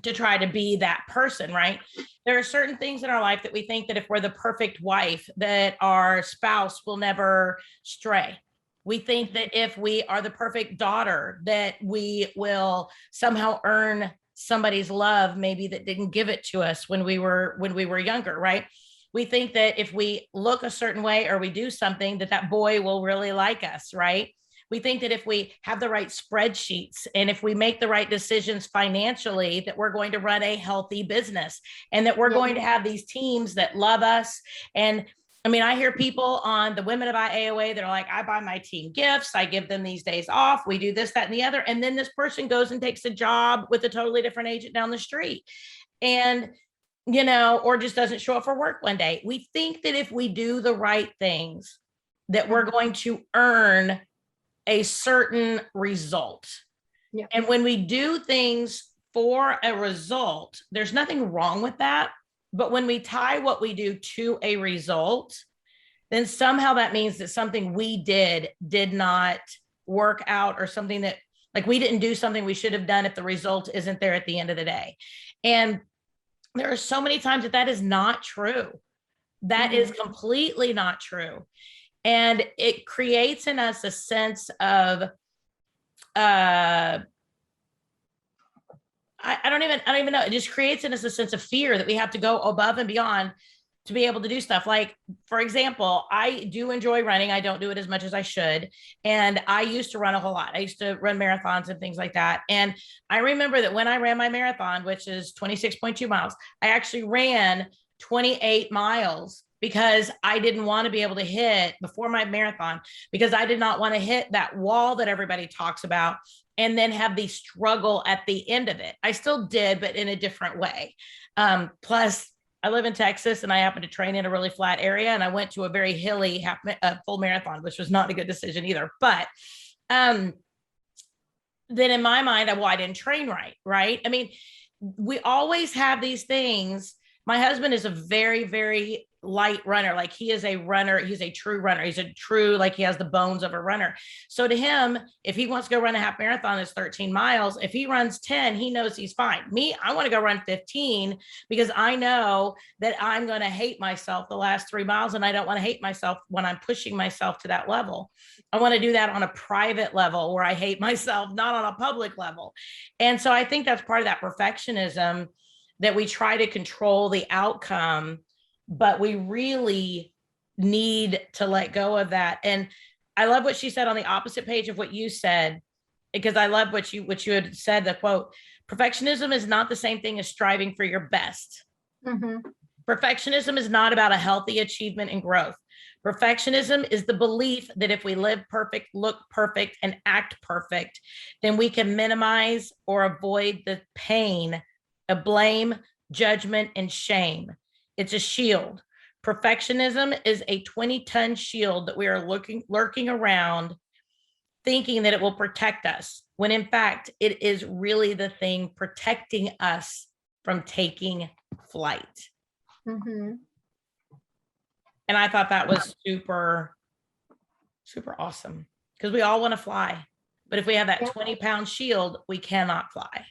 to try to be that person, right? There are certain things in our life that we think that if we're the perfect wife, that our spouse will never stray. We think that if we are the perfect daughter, that we will somehow earn somebody's love, maybe that didn't give it to us when we were younger, right? We think that if we look a certain way or we do something, that boy will really like us, right? We think that if we have the right spreadsheets and if we make the right decisions financially, that we're going to run a healthy business and that we're going to have these teams that love us. And I mean, I hear people on the Women of AOA that are like, I buy my team gifts, I give them these days off, we do this, that, and the other. And then this person goes and takes a job with a totally different agent down the street. And or just doesn't show up for work one day. We think that if we do the right things, that we're going to earn a certain result. And when we do things for a result, there's nothing wrong with that. But when we tie what we do to a result, then somehow that means that something we did not work out, or something that, like, we didn't do something we should have done if the result isn't there at the end of the day. And there are so many times that that is not true. That is completely not true. And it creates in us a sense of, I don't even know. It just creates in us a sense of fear that we have to go above and beyond to be able to do stuff. Like, for example, I do enjoy running. I don't do it as much as I should. And I used to run a whole lot. I used to run marathons and things like that. And I remember that when I ran my marathon, which is 26.2 miles, I actually ran 28 miles because I didn't want to be able to hit before my marathon, because I did not want to hit that wall that everybody talks about and then have the struggle at the end of it. I still did, but in a different way. Plus, I live in Texas and I happen to train in a really flat area, and I went to a very hilly full marathon, which was not a good decision either. But then in my mind, I didn't train right? I mean, we always have these things. My husband is a very, very light runner. Like, he is a runner. He's a true runner. He's a true, like, he has the bones of a runner. So to him, if he wants to go run a half marathon, it's 13 miles. If he runs 10, he knows he's fine. Me, I want to go run 15 because I know that I'm going to hate myself the last 3 miles. And I don't want to hate myself when I'm pushing myself to that level. I want to do that on a private level where I hate myself, not on a public level. And so I think that's part of that perfectionism, that we try to control the outcome, but we really need to let go of that. And I love what she said on the opposite page of what you said, because I love what you had said, the quote, perfectionism is not the same thing as striving for your best. Perfectionism is not about a healthy achievement and growth. Perfectionism is the belief that if we live perfect, look perfect, and act perfect, then we can minimize or avoid the pain of blame, judgment, and shame. It's a shield. Perfectionism is a 20-ton shield that we are lurking around, thinking that it will protect us, when in fact, it is really the thing protecting us from taking flight. And I thought that was super, super awesome, because we all want to fly. But if we have that 20-pound shield, we cannot fly.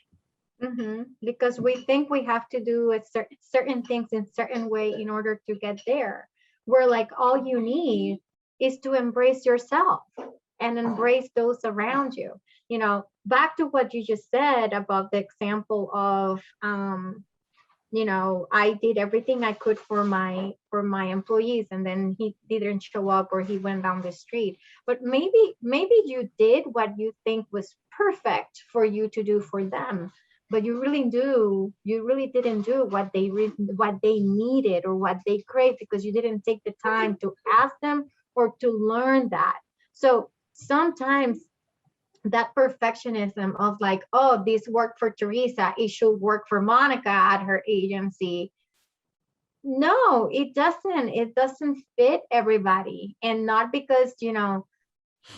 Because we think we have to do certain things in certain way in order to get there. Where, like, all you need is to embrace yourself and embrace those around you. You know, back to what you just said about the example of, you know, I did everything I could for my employees, and then he didn't show up, or he went down the street. But maybe you did what you think was perfect for you to do for them, but you really didn't do what they needed or what they craved, because you didn't take the time to ask them or to learn that. So sometimes that perfectionism of, like, oh, this worked for Teresa, it should work for Monica at her agency. No, it doesn't fit everybody. And not because, you know,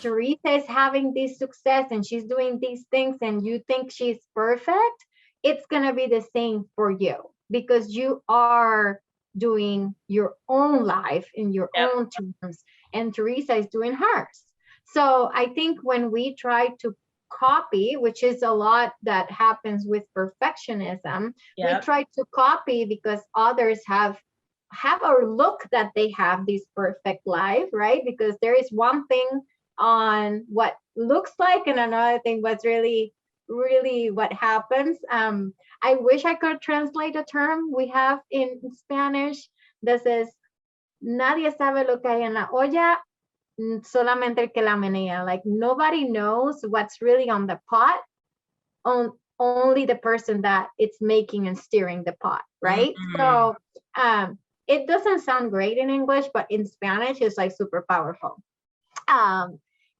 Teresa is having this success and she's doing these things and you think she's perfect, it's going to be the same for you, because you are doing your own life in your own terms, and Teresa is doing hers. So I think when we try to copy, which is a lot that happens with perfectionism, we try to copy because others have or look that they have this perfect life, right? Because there is one thing on what looks like, and another thing what's really what happens. I wish I could translate a term we have in Spanish that says, nadie sabe lo que hay en la olla, solamente el que la menea. Like, nobody knows what's really on the pot, only the person that it's making and steering the pot, right? So it doesn't sound great in English, but in Spanish it's like super powerful.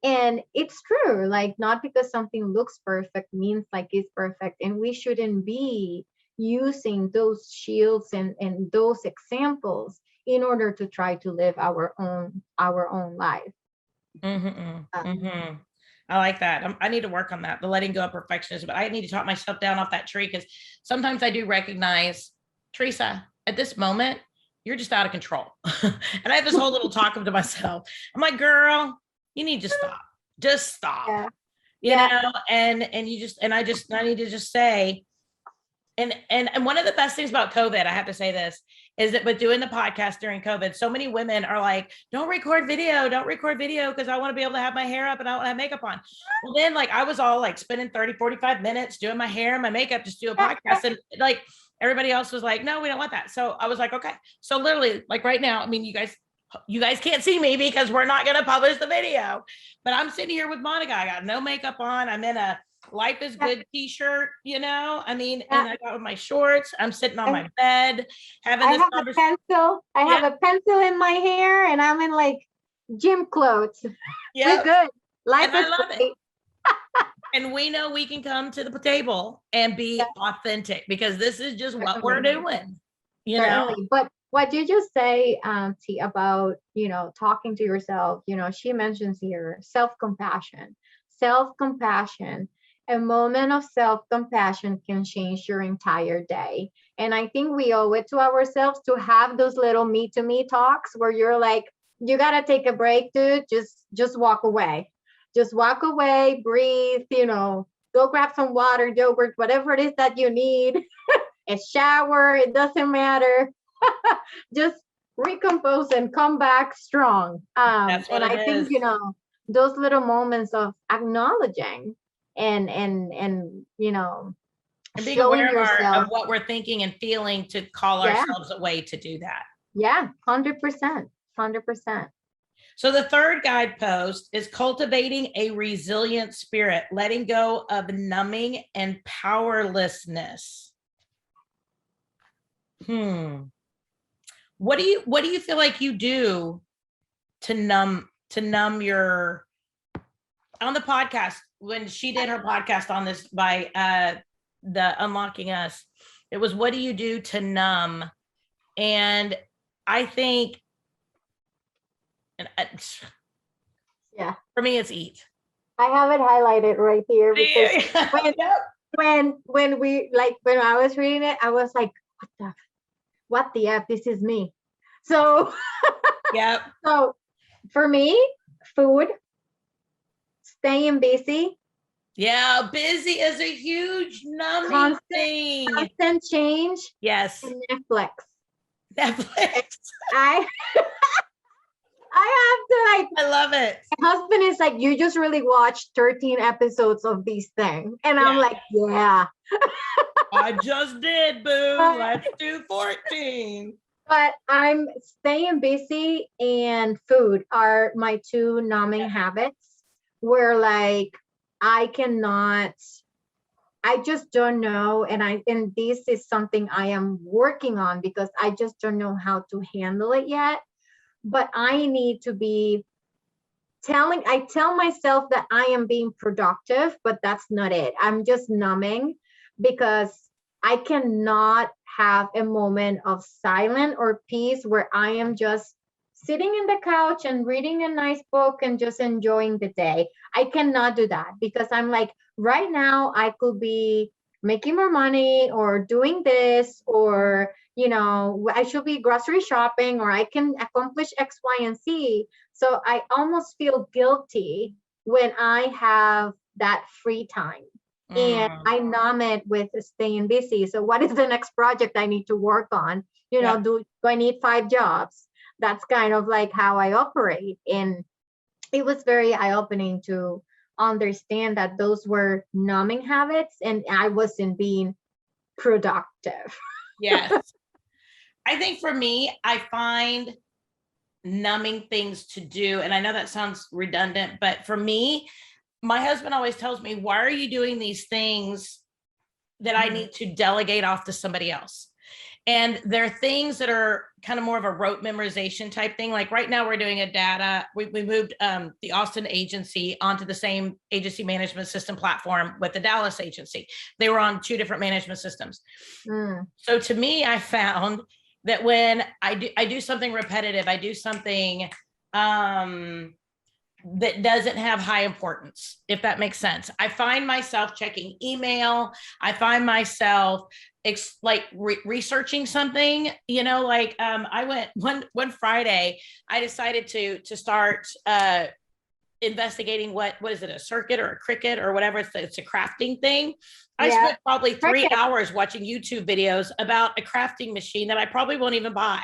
And it's true, like, not because something looks perfect means like it's perfect. And we shouldn't be using those shields and those examples in order to try to live our own life. I like that. I need to work on that, the letting go of perfectionism. But I need to talk myself down off that tree, because sometimes I do recognize, Teresa, at this moment, you're just out of control. And I have this whole little talk to myself. I'm like, girl, you need to stop. Just stop. Yeah. You know, and I need to just say, and one of the best things about COVID, I have to say this, is that with doing the podcast during COVID, so many women are like, don't record video because I want to be able to have my hair up and I want to have makeup on. Well, then like I was all like spending 30, 45 minutes doing my hair and my makeup, just do a podcast. And like everybody else was like, no, we don't want that. So I was like, okay. So literally like right now, I mean, you guys can't see me because we're not going to publish the video, but I'm sitting here with Monica. I got no makeup on. I'm in a Life is Good t-shirt, you know, I mean, and I got my shorts. I'm sitting on my bed having this conversation. I have a pencil in my hair and I'm in like gym clothes. We're good. Life is great. And we know we can come to the table and be authentic because this is just what we're doing, you know. But what did you say, T, about, you know, talking to yourself? You know, she mentions here self-compassion. A moment of self-compassion can change your entire day. And I think we owe it to ourselves to have those little me-to-me talks where you're like, you got to take a break, dude. Just walk away. Just walk away, breathe, you know, go grab some water, yogurt, whatever it is that you need. A shower, it doesn't matter. Just recompose and come back strong. That's what and I think, you know, those little moments of acknowledging and you know, and being aware of what we're thinking and feeling to call ourselves away to do that. Yeah, 100%. So the third guidepost is cultivating a resilient spirit, letting go of numbing and powerlessness. What do you feel like you do to numb your, on the podcast, when she did her podcast on this by the Unlocking Us, it was, what do you do to numb? And I think, for me, it's eat. I have it highlighted right here because when I was reading it, I was like, what the F, this is me. So so for me, food, staying busy. Yeah, busy is a huge numbing thing. Constant change. Yes. And Netflix. I have to I love it. My husband is like, you just really watched 13 episodes of these things. And I'm like, yeah. I just did, boo. Let's do 14. But I'm staying busy and food are my two numbing habits where like I just don't know. And this is something I am working on because I just don't know how to handle it yet. But I need to be I tell myself that I am being productive, but that's not it. I'm just numbing because I cannot have a moment of silence or peace where I am just sitting in the couch and reading a nice book and just enjoying the day. I cannot do that because I'm like, right now I could be making more money or doing this, or, you know, I should be grocery shopping, or I can accomplish X, Y, and Z. So I almost feel guilty when I have that free time. And I numb it with staying busy. So what is the next project I need to work on? You know, do I need 5 jobs? That's kind of like how I operate. And it was very eye-opening to understand that those were numbing habits and I wasn't being productive. Yes. I think for me, I find numbing things to do, and I know that sounds redundant, but for me, my husband always tells me, why are you doing these things that I need to delegate off to somebody else? And there are things that are kind of more of a rote memorization type thing. Like right now we're doing we moved the Austin agency onto the same agency management system platform with the Dallas agency. They were on 2 different management systems. So to me, I found that when I do something repetitive, I do something that doesn't have high importance, if that makes sense. I find myself checking email. I find myself researching something, I went one Friday, I decided to start investigating what is it, a circuit or a cricket or whatever, it's a crafting thing. I spent probably 3 hours watching YouTube videos about a crafting machine that I probably won't even buy,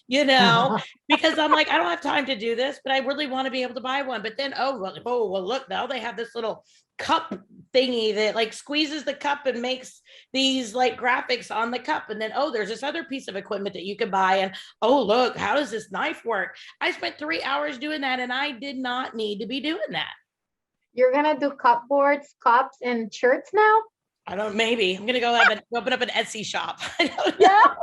because I'm like, I don't have time to do this, but I really want to be able to buy one. But then, look, now they have this little cup thingy that like squeezes the cup and makes these like graphics on the cup. And then, there's this other piece of equipment that you can buy. And look, how does this knife work? I spent 3 hours doing that, and I did not need to be doing that. You're gonna do cupboards, cups, and shirts now? I don't, maybe I'm gonna go open up an Etsy shop. I don't know. Yeah.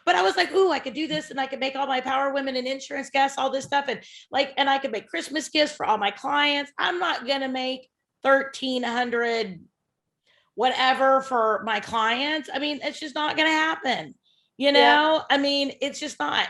But I was like, I could do this, and I could make all my power women and insurance guests, all this stuff. And I could make Christmas gifts for all my clients. I'm not going to make 1,300 whatever for my clients. I mean, it's just not going to happen. I mean, it's just not,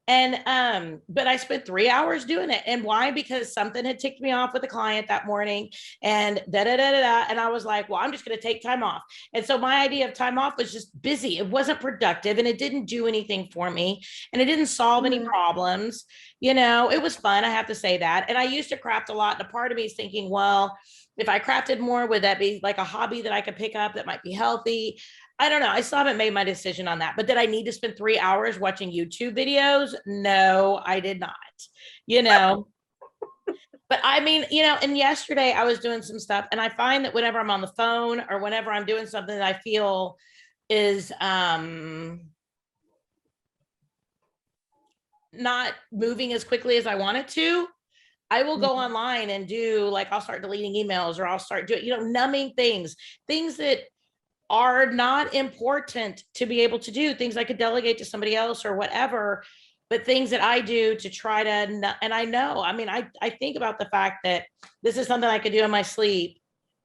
and, but I spent 3 hours doing it. And why? Because something had ticked me off with a client that morning, and and I was like, well, I'm just going to take time off. And so my idea of time off was just busy. It wasn't productive, and it didn't do anything for me, and it didn't solve any problems. It was fun. I have to say that. And I used to craft a lot. And a part of me is thinking, well, if I crafted more, would that be like a hobby that I could pick up that might be healthy? I don't know. I still haven't made my decision on that. But did I need to spend 3 hours watching YouTube videos? No, I did not, But I mean, and yesterday I was doing some stuff, and I find that whenever I'm on the phone or whenever I'm doing something that I feel is not moving as quickly as I want it to, I will go online and do, like, I'll start deleting emails, or I'll start doing, numbing things that are not important to be able to do, things I could delegate to somebody else or whatever, but things that I do to try to, and I know, I mean, I think about the fact that this is something I could do in my sleep,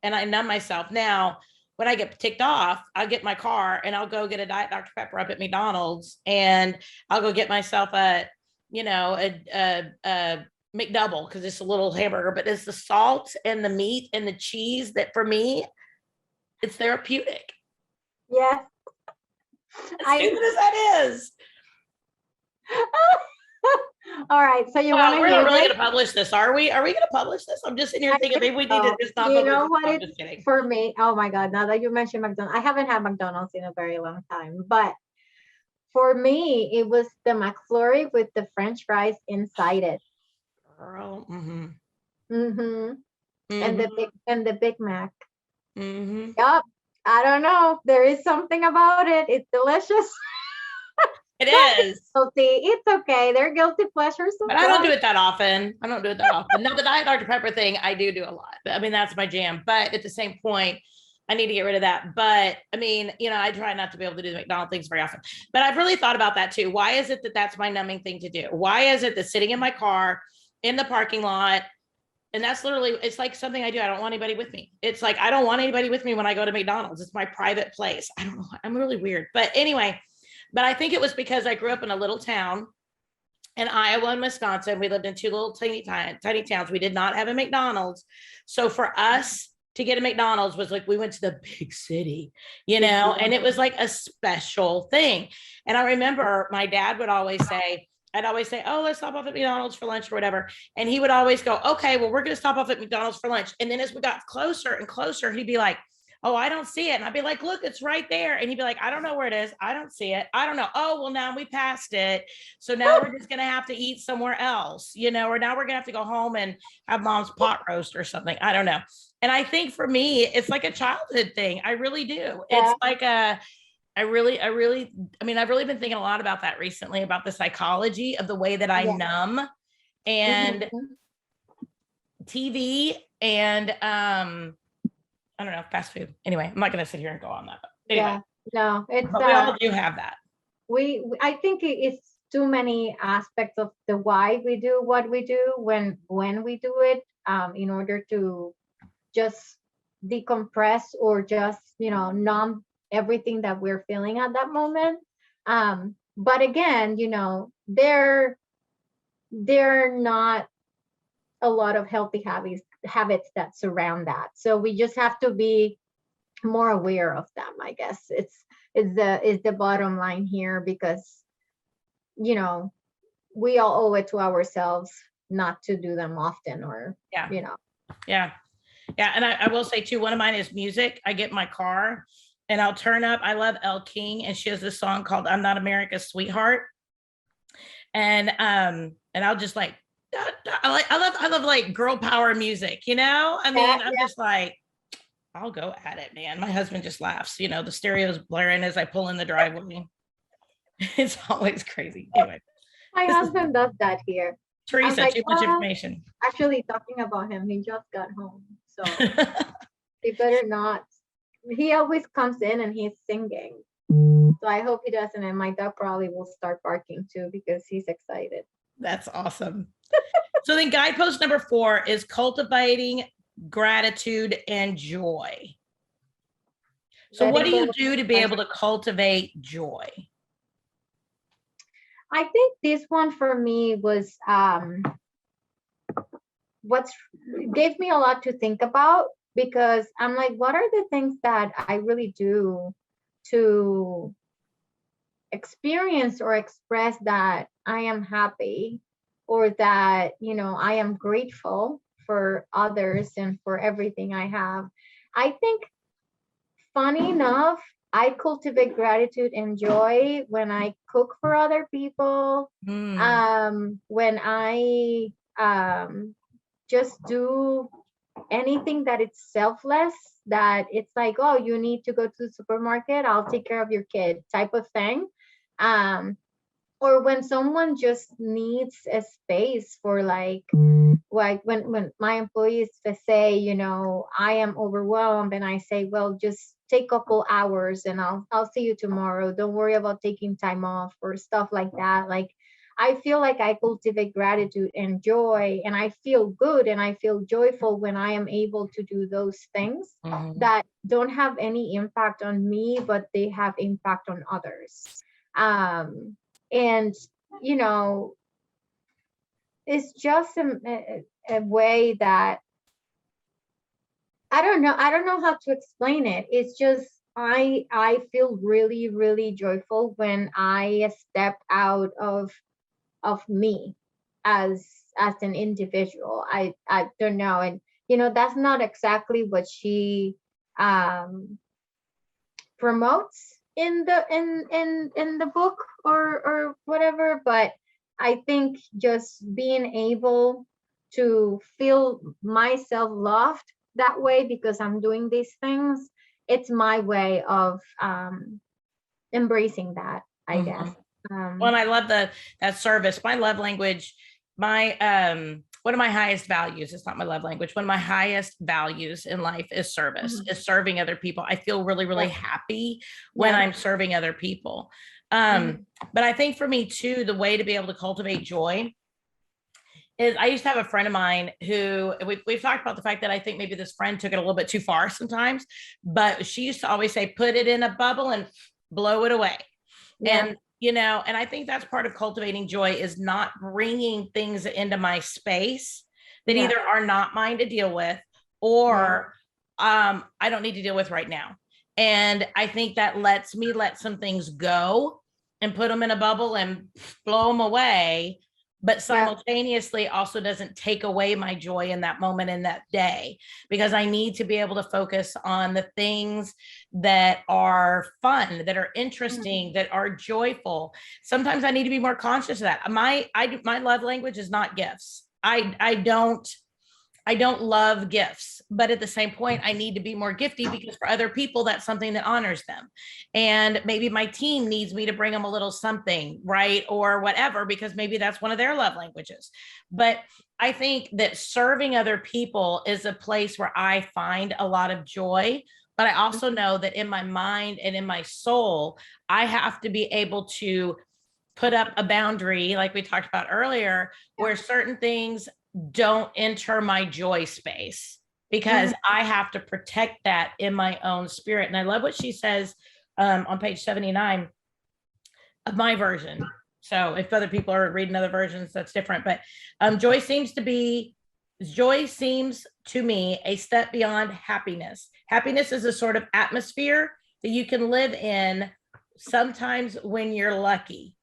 and I numb myself. Now, when I get ticked off, I'll get my car and I'll go get a Diet Dr. Pepper up at McDonald's, and I'll go get myself a McDouble, because it's a little hamburger, but it's the salt and the meat and the cheese that, for me, it's therapeutic. Yes. As stupid as that is. All right. So you want to we're not really going to publish this, are we? Are we going to publish this? I'm just sitting here thinking maybe we need to just not. You know what? For me, oh my God! Now that you mentioned McDonald's, I haven't had McDonald's in a very long time. But for me, it was the McFlurry with the French fries inside it. Girl. Mm-hmm. Mm-hmm. Mm-hmm. And the Big Mac. Mm-hmm. Yup. I don't know. There is something about it. It's delicious. It is. Guilty. It's okay. They're guilty pleasures. But I don't do it that often. Now, the Diet Dr. Pepper thing, I do a lot. I mean, that's my jam. But at the same point, I need to get rid of that. But I mean, I try not to be able to do the McDonald's things very often. But I've really thought about that too. Why is it that that's my numbing thing to do? Why is it that sitting in my car in the parking lot, and that's literally, it's like something I do. I don't want anybody with me. It's like, I don't want anybody with me when I go to McDonald's. It's my private place. I don't know. I'm really weird. But anyway, but I think it was because I grew up in a little town in Iowa and Wisconsin. We lived in two little tiny towns. We did not have a McDonald's. So for us to get a McDonald's was like, we went to the big city, and it was like a special thing. And I remember my dad would always say, oh, let's stop off at McDonald's for lunch or whatever. And he would always go, okay, well, we're going to stop off at McDonald's for lunch. And then as we got closer and closer, he'd be like, oh, I don't see it. And I'd be like, look, it's right there. And he'd be like, I don't know where it is. I don't see it. I don't know. Oh, well, now we passed it. So now we're just going to have to eat somewhere else, or now we're going to have to go home and have mom's pot roast or something. I don't know. And I think for me, it's like a childhood thing. I really do. Yeah. It's like I've really been thinking a lot about that recently, about the psychology of the way that I numb, and TV and, I don't know, fast food. Anyway, I'm not going to sit here and go on that. Anyway, no, it's, but we all do have that. I think it's too many aspects of the why we do what we do when we do it, in order to just decompress or just, numb everything that we're feeling at that moment. But again, they're not a lot of healthy habits that surround that. So we just have to be more aware of them, I guess. Is the bottom line here, because you know, we all owe it to ourselves not to do them often, or Yeah. you know. Yeah. Yeah. And I will say too, one of mine is music. I get in my car and I'll turn up. I love Elle King, and she has this song called I'm Not America's Sweetheart. And I'll just like, I love like girl power music, you know? I mean, I'm just like, I'll go at it, man. My husband just laughs, you know, the stereo's blaring as I pull in the driveway. It's always crazy. Anyway. My husband does that here. Teresa, like, too much information. Actually, talking about him, he just got home, so he better not. He always comes in and he's singing, so I hope he doesn't. And my dog probably will start barking too because he's excited. That's awesome. So then guidepost number 4 is cultivating gratitude and joy. So what do you do to be able to cultivate joy? I think this one for me was what's gave me a lot to think about, because I'm like, what are the things that I really do to experience or express that I am happy, or that, you know, I am grateful for others and for everything I have. I think, funny enough, I cultivate gratitude and joy when I cook for other people. When I just do anything that it's selfless, that it's like, oh, you need to go to the supermarket, I'll take care of your kid type of thing. Or when someone just needs a space for like when my employees say, you know, I am overwhelmed, and I say, well, just take a couple hours and I'll see you tomorrow. Don't worry about taking time off or stuff like that. Like, I feel like I cultivate gratitude and joy, and I feel good and I feel joyful when I am able to do those things that don't have any impact on me, but they have impact on others. And, you know, it's just a way that I don't know how to explain it. It's just I feel really, really joyful when I step out of me as an individual. I don't know. And you know, that's not exactly what she promotes in the book or whatever, but I think just being able to feel myself loved that way because I'm doing these things, it's my way of embracing that, I guess. Well, and I love that service. My love language, my one of my highest values, it's not my love language, one of my highest values in life is service, is serving other people. I feel really, really happy when I'm serving other people. But I think for me too, the way to be able to cultivate joy is, I used to have a friend of mine who we've talked about the fact that I think maybe this friend took it a little bit too far sometimes, but she used to always say, put it in a bubble and blow it away. And you know, and I think that's part of cultivating joy, is not bringing things into my space that either are not mine to deal with, or I don't need to deal with right now. And I think that lets me let some things go and put them in a bubble and blow them away, but simultaneously also doesn't take away my joy in that moment, in that day, because I need to be able to focus on the things that are fun, that are interesting, that are joyful. Sometimes I need to be more conscious of that. My love language is not gifts. I don't love gifts, but at the same point, I need to be more gifty, because for other people, that's something that honors them. And maybe my team needs me to bring them a little something, right? Or whatever, because maybe that's one of their love languages. But I think that serving other people is a place where I find a lot of joy. But I also know that in my mind and in my soul, I have to be able to put up a boundary, like we talked about earlier, where certain things don't enter my joy space, because I have to protect that in my own spirit. And I love what she says on page 79 of my version. So if other people are reading other versions, that's different. But joy seems to be Joy seems to me a step beyond happiness. Happiness is a sort of atmosphere that you can live in sometimes when you're lucky.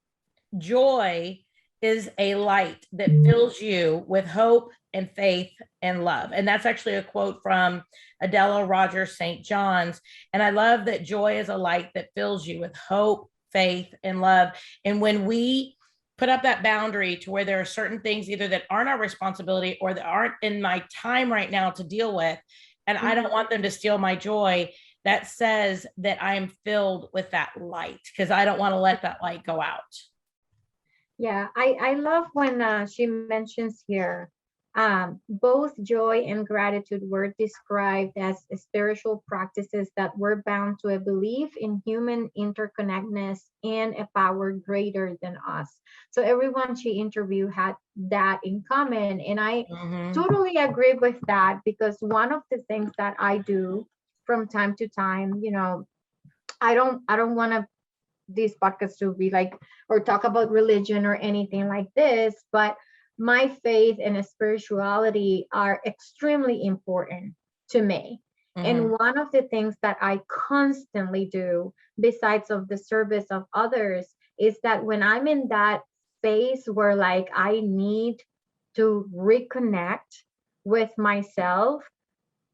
Joy is a light that fills you with hope and faith and love. And that's actually a quote from Adela Rogers St. John's. And I love that joy is a light that fills you with hope, faith, and love. And when we put up that boundary to where there are certain things either that aren't our responsibility or that aren't in my time right now to deal with, and I don't want them to steal my joy, that says that I'm filled with that light, because I don't want to let that light go out. Yeah, I love when she mentions here, both joy and gratitude were described as spiritual practices that were bound to a belief in human interconnectedness and a power greater than us. So everyone she interviewed had that in common. And I totally agree with that, because one of the things that I do from time to time, I don't want to this podcast to be like or talk about religion or anything like this, but my faith and spirituality are extremely important to me. And one of the things that I constantly do, besides of the service of others, is that when I'm in that phase where like I need to reconnect with myself,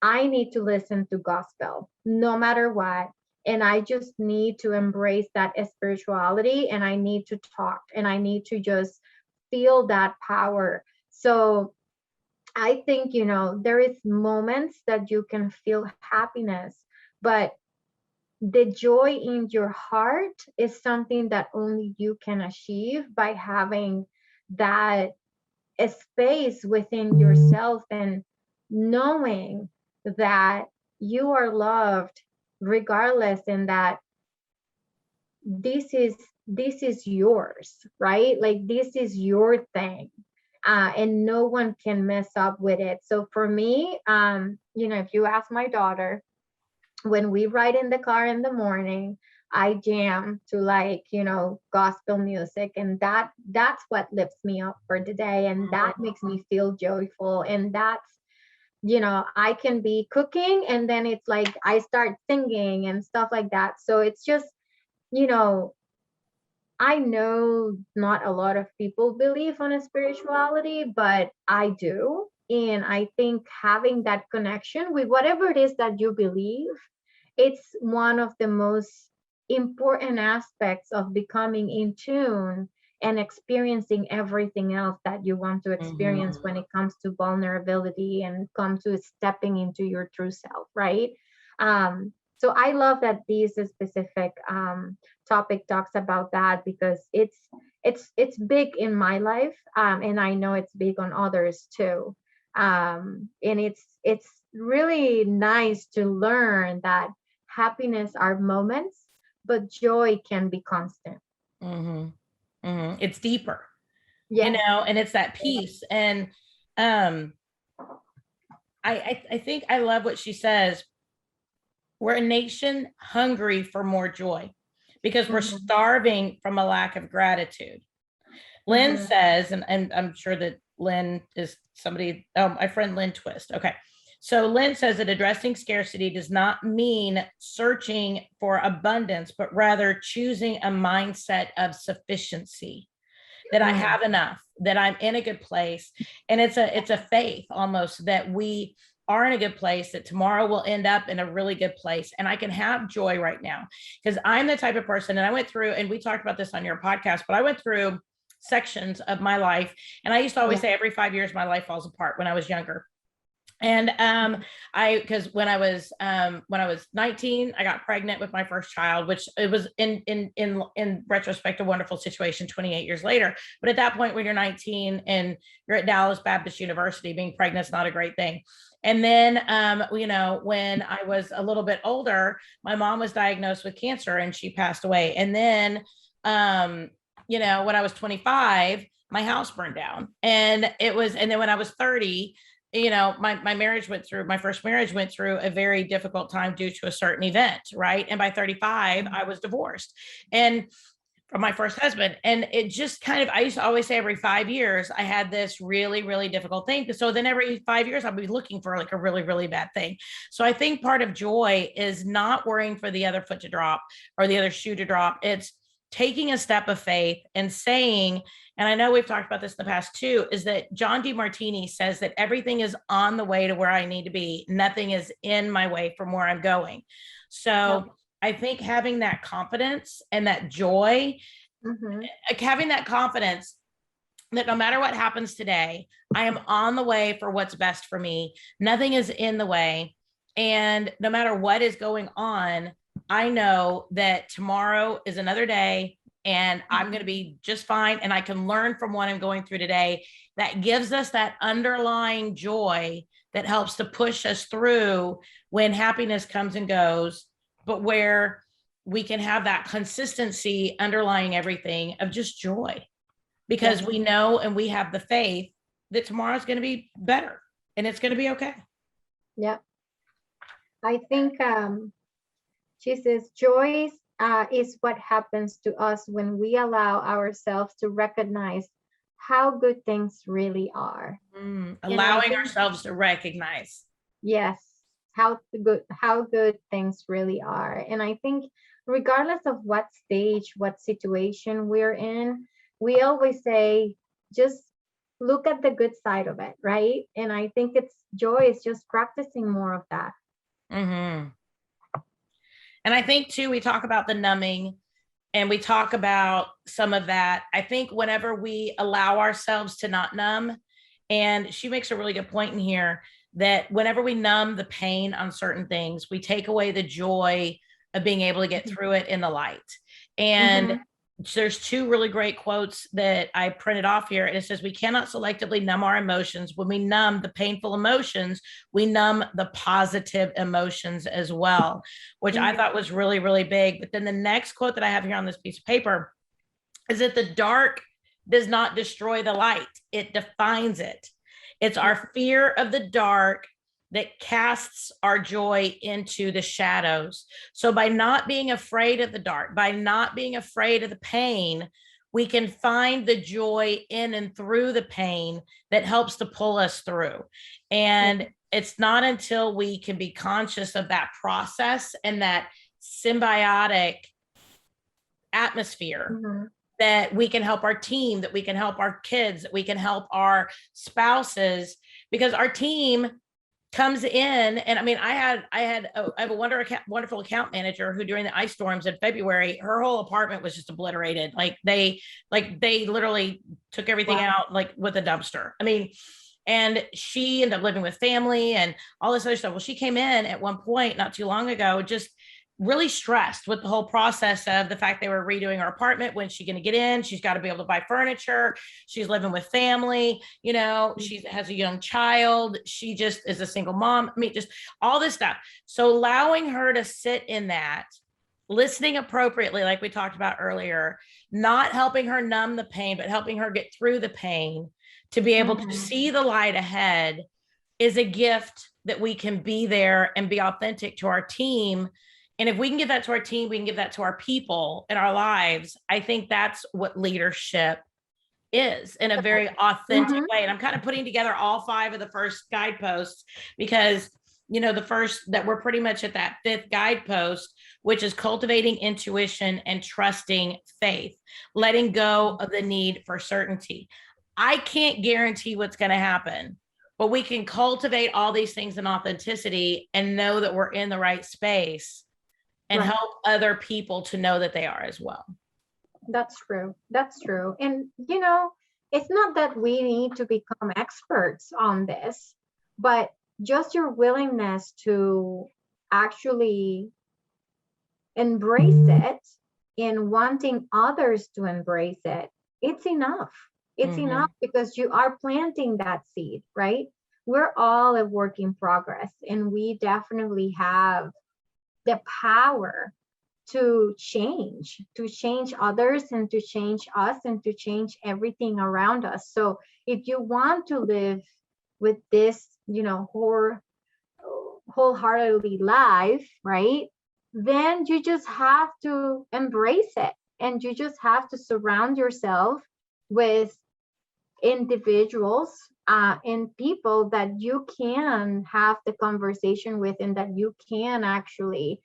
I need to listen to gospel no matter what. And I just need to embrace that spirituality, and I need to talk, and I need to just feel that power. So I think, there is moments that you can feel happiness, but the joy in your heart is something that only you can achieve by having that space within yourself and knowing that you are loved regardless, and that this is yours, right? Like this is your thing, and no one can mess up with it. So for me, if you ask my daughter, when we ride in the car in the morning, I jam to like, gospel music, and that's what lifts me up for the day, and that makes me feel joyful. And that's, I can be cooking and then it's like I start singing and stuff like that. So it's just, I know not a lot of people believe on a spirituality, but I do. And I think having that connection with whatever it is that you believe, it's one of the most important aspects of becoming in tune and experiencing everything else that you want to experience when it comes to vulnerability and come to stepping into your true self, right? So I love that this specific topic talks about that, because it's big in my life, and I know it's big on others too. And it's really nice to learn that happiness are moments, but joy can be constant. It's deeper, Yes. and it's that peace. And I think I love what she says. We're a nation hungry for more joy because we're starving from a lack of gratitude. Lynn says, and I'm sure that Lynn is somebody, my friend Lynn Twist. Okay. So Lynn says that addressing scarcity does not mean searching for abundance, but rather choosing a mindset of sufficiency, that I have enough, that I'm in a good place. And it's a faith almost that we are in a good place, that tomorrow will end up in a really good place. And I can have joy right now, because I'm the type of person, and I went through, and we talked about this on your podcast, but I went through sections of my life. And I used to always say every 5 years, my life falls apart when I was younger. And because when I was 19, I got pregnant with my first child, which it was in retrospect a wonderful situation 28 years later. But at that point, when you're 19 and you're at Dallas Baptist University, being pregnant is not a great thing. And then, when I was a little bit older, my mom was diagnosed with cancer and she passed away. And then, when I was 25, my house burned down. And then when I was 30, my first marriage went through a very difficult time due to a certain event, right? And by 35, I was divorced. And from my first husband. And it just kind of, I used to always say every 5 years, I had this really, really difficult thing. So then every 5 years, I'll be looking for like a really, really bad thing. So I think part of joy is not worrying for the other foot to drop or the other shoe to drop. It's taking a step of faith and saying, and I know we've talked about this in the past too, is that John DeMartini says that everything is on the way to where I need to be. Nothing is in my way from where I'm going. So I think having that confidence and that joy, like having that confidence that no matter what happens today, I am on the way for what's best for me. Nothing is in the way. And no matter what is going on, I know that tomorrow is another day and I'm going to be just fine. And I can learn from what I'm going through today. That gives us that underlying joy that helps to push us through when happiness comes and goes, but where we can have that consistency underlying everything of just joy, because we know and we have the faith that tomorrow's going to be better and it's going to be okay. Yeah. I think she says joy is what happens to us when we allow ourselves to recognize how good things really are. Allowing ourselves to recognize. Yes, how good things really are. And I think regardless of what stage, what situation we're in, we always say, just look at the good side of it, right? And I think joy is just practicing more of that. And I think too, we talk about the numbing and we talk about some of that. I think whenever we allow ourselves to not numb, and she makes a really good point in here, that whenever we numb the pain on certain things, we take away the joy of being able to get through it in the light. And there's two really great quotes that I printed off here. And it says, we cannot selectively numb our emotions. When we numb the painful emotions, we numb the positive emotions as well, which I thought was really, really big. But then the next quote that I have here on this piece of paper is that the dark does not destroy the light. It defines it. It's our fear of the dark that casts our joy into the shadows. So by not being afraid of the dark, by not being afraid of the pain, we can find the joy in and through the pain that helps to pull us through. And it's not until we can be conscious of that process and that symbiotic atmosphere that we can help our team, that we can help our kids, that we can help our spouses, because our team comes in. And I mean, I have a wonderful account manager who during the ice storms in February, her whole apartment was just obliterated. Like they literally took everything out like with a dumpster. I mean, and she ended up living with family and all this other stuff. Well, she came in at one point not too long ago, just really stressed with the whole process of the fact they were redoing her apartment. When's she going to get in? She's got to be able to buy furniture. She's living with family. You know, she has a young child. She just is a single mom. I mean, just all this stuff. So allowing her to sit in that, listening appropriately, like we talked about earlier, not helping her numb the pain, but helping her get through the pain to be able to see the light ahead is a gift that we can be there and be authentic to our team. And if we can give that to our team, we can give that to our people in our lives. I think that's what leadership is in a very authentic way. And I'm kind of putting together all 5 of the first guideposts because, you know, the first that we're pretty much at that 5th guidepost, which is cultivating intuition and trusting faith, letting go of the need for certainty. I can't guarantee what's going to happen, but we can cultivate all these things in authenticity and know that we're in the right space and help other people to know that they are as well. That's true. That's true. And, you know, it's not that we need to become experts on this, but just your willingness to actually embrace it and wanting others to embrace it, it's enough. It's enough because you are planting that seed, right? We're all a work in progress, and we definitely have the power to change others and to change us and to change everything around us. So if you want to live with this, you know, wholeheartedly life, right? Then you just have to embrace it and you just have to surround yourself with individuals and people that you can have the conversation with and that you can actually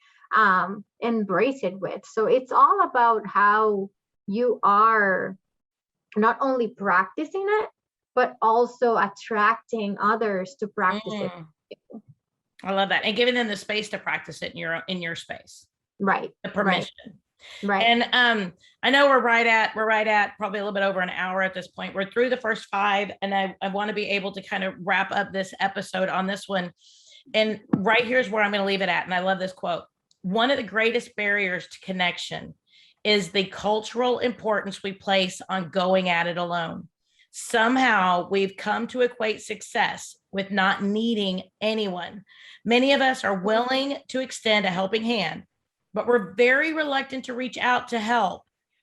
embrace it with. So it's all about how you are not only practicing it, but also attracting others to practice it. I love that. And giving them the space to practice it in your space. Right. The permission. Right. And I know we're right at probably a little bit over an hour at this point. We're through the first 5, and I want to be able to kind of wrap up this episode on this one. And right here's where I'm going to leave it at. And I love this quote. One of the greatest barriers to connection is the cultural importance we place on going at it alone. Somehow we've come to equate success with not needing anyone. Many of us are willing to extend a helping hand, but we're very reluctant to reach out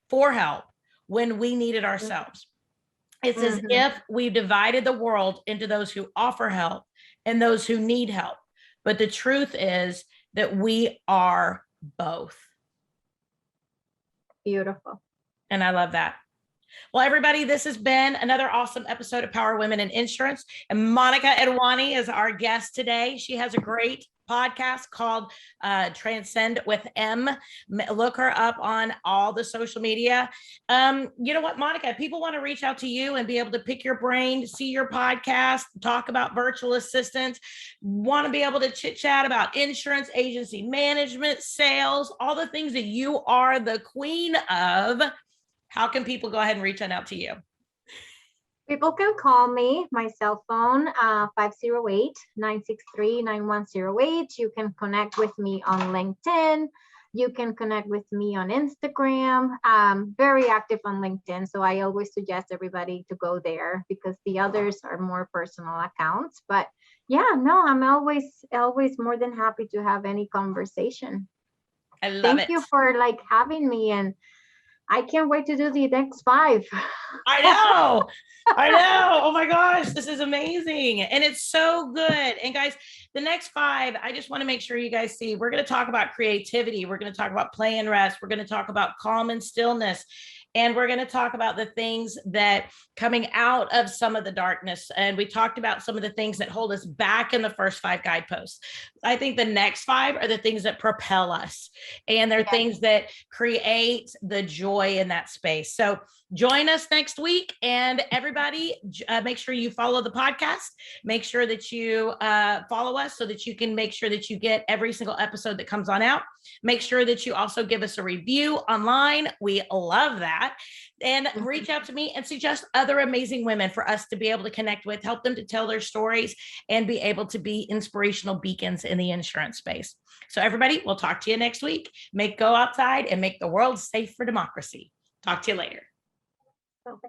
for help when we need it ourselves. It's as if we've divided the world into those who offer help and those who need help. But the truth is that we are both. Beautiful. And I love that. Well, everybody, this has been another awesome episode of Power Women in Insurance. And Monica Adwani is our guest today. She has a great podcast called Transcend with M. Look her up on all the social media. You know what, Monica, people want to reach out to you and be able to pick your brain, see your podcast, talk about virtual assistants, want to be able to chit chat about insurance, agency management, sales, all the things that you are the queen of. How can people go ahead and reach out to you? People can call me, my cell phone, 508-963-9108. You can connect with me on LinkedIn. You can connect with me on Instagram. I'm very active on LinkedIn, so I always suggest everybody to go there because the others are more personal accounts. But yeah, no, I'm always more than happy to have any conversation. I love it. Thank you for having me, and I can't wait to do the next 5. I know. Oh my gosh, this is amazing. And it's so good. And guys, the next 5, I just want to make sure you guys see, we're going to talk about creativity. We're going to talk about play and rest. We're going to talk about calm and stillness. And we're going to talk about the things that coming out of some of the darkness. And we talked about some of the things that hold us back in the first 5 guideposts. I think the next 5 are the things that propel us. And they're things that create the joy in that space. So join us next week. And everybody, make sure you follow the podcast. Make sure that you follow us so that you can make sure that you get every single episode that comes on out. Make sure that you also give us a review online. We love that. And reach out to me and suggest other amazing women for us to be able to connect with, help them to tell their stories and be able to be inspirational beacons in the insurance space. So everybody, we'll talk to you next week. Go outside and make the world safe for democracy. Talk to you later. Okay.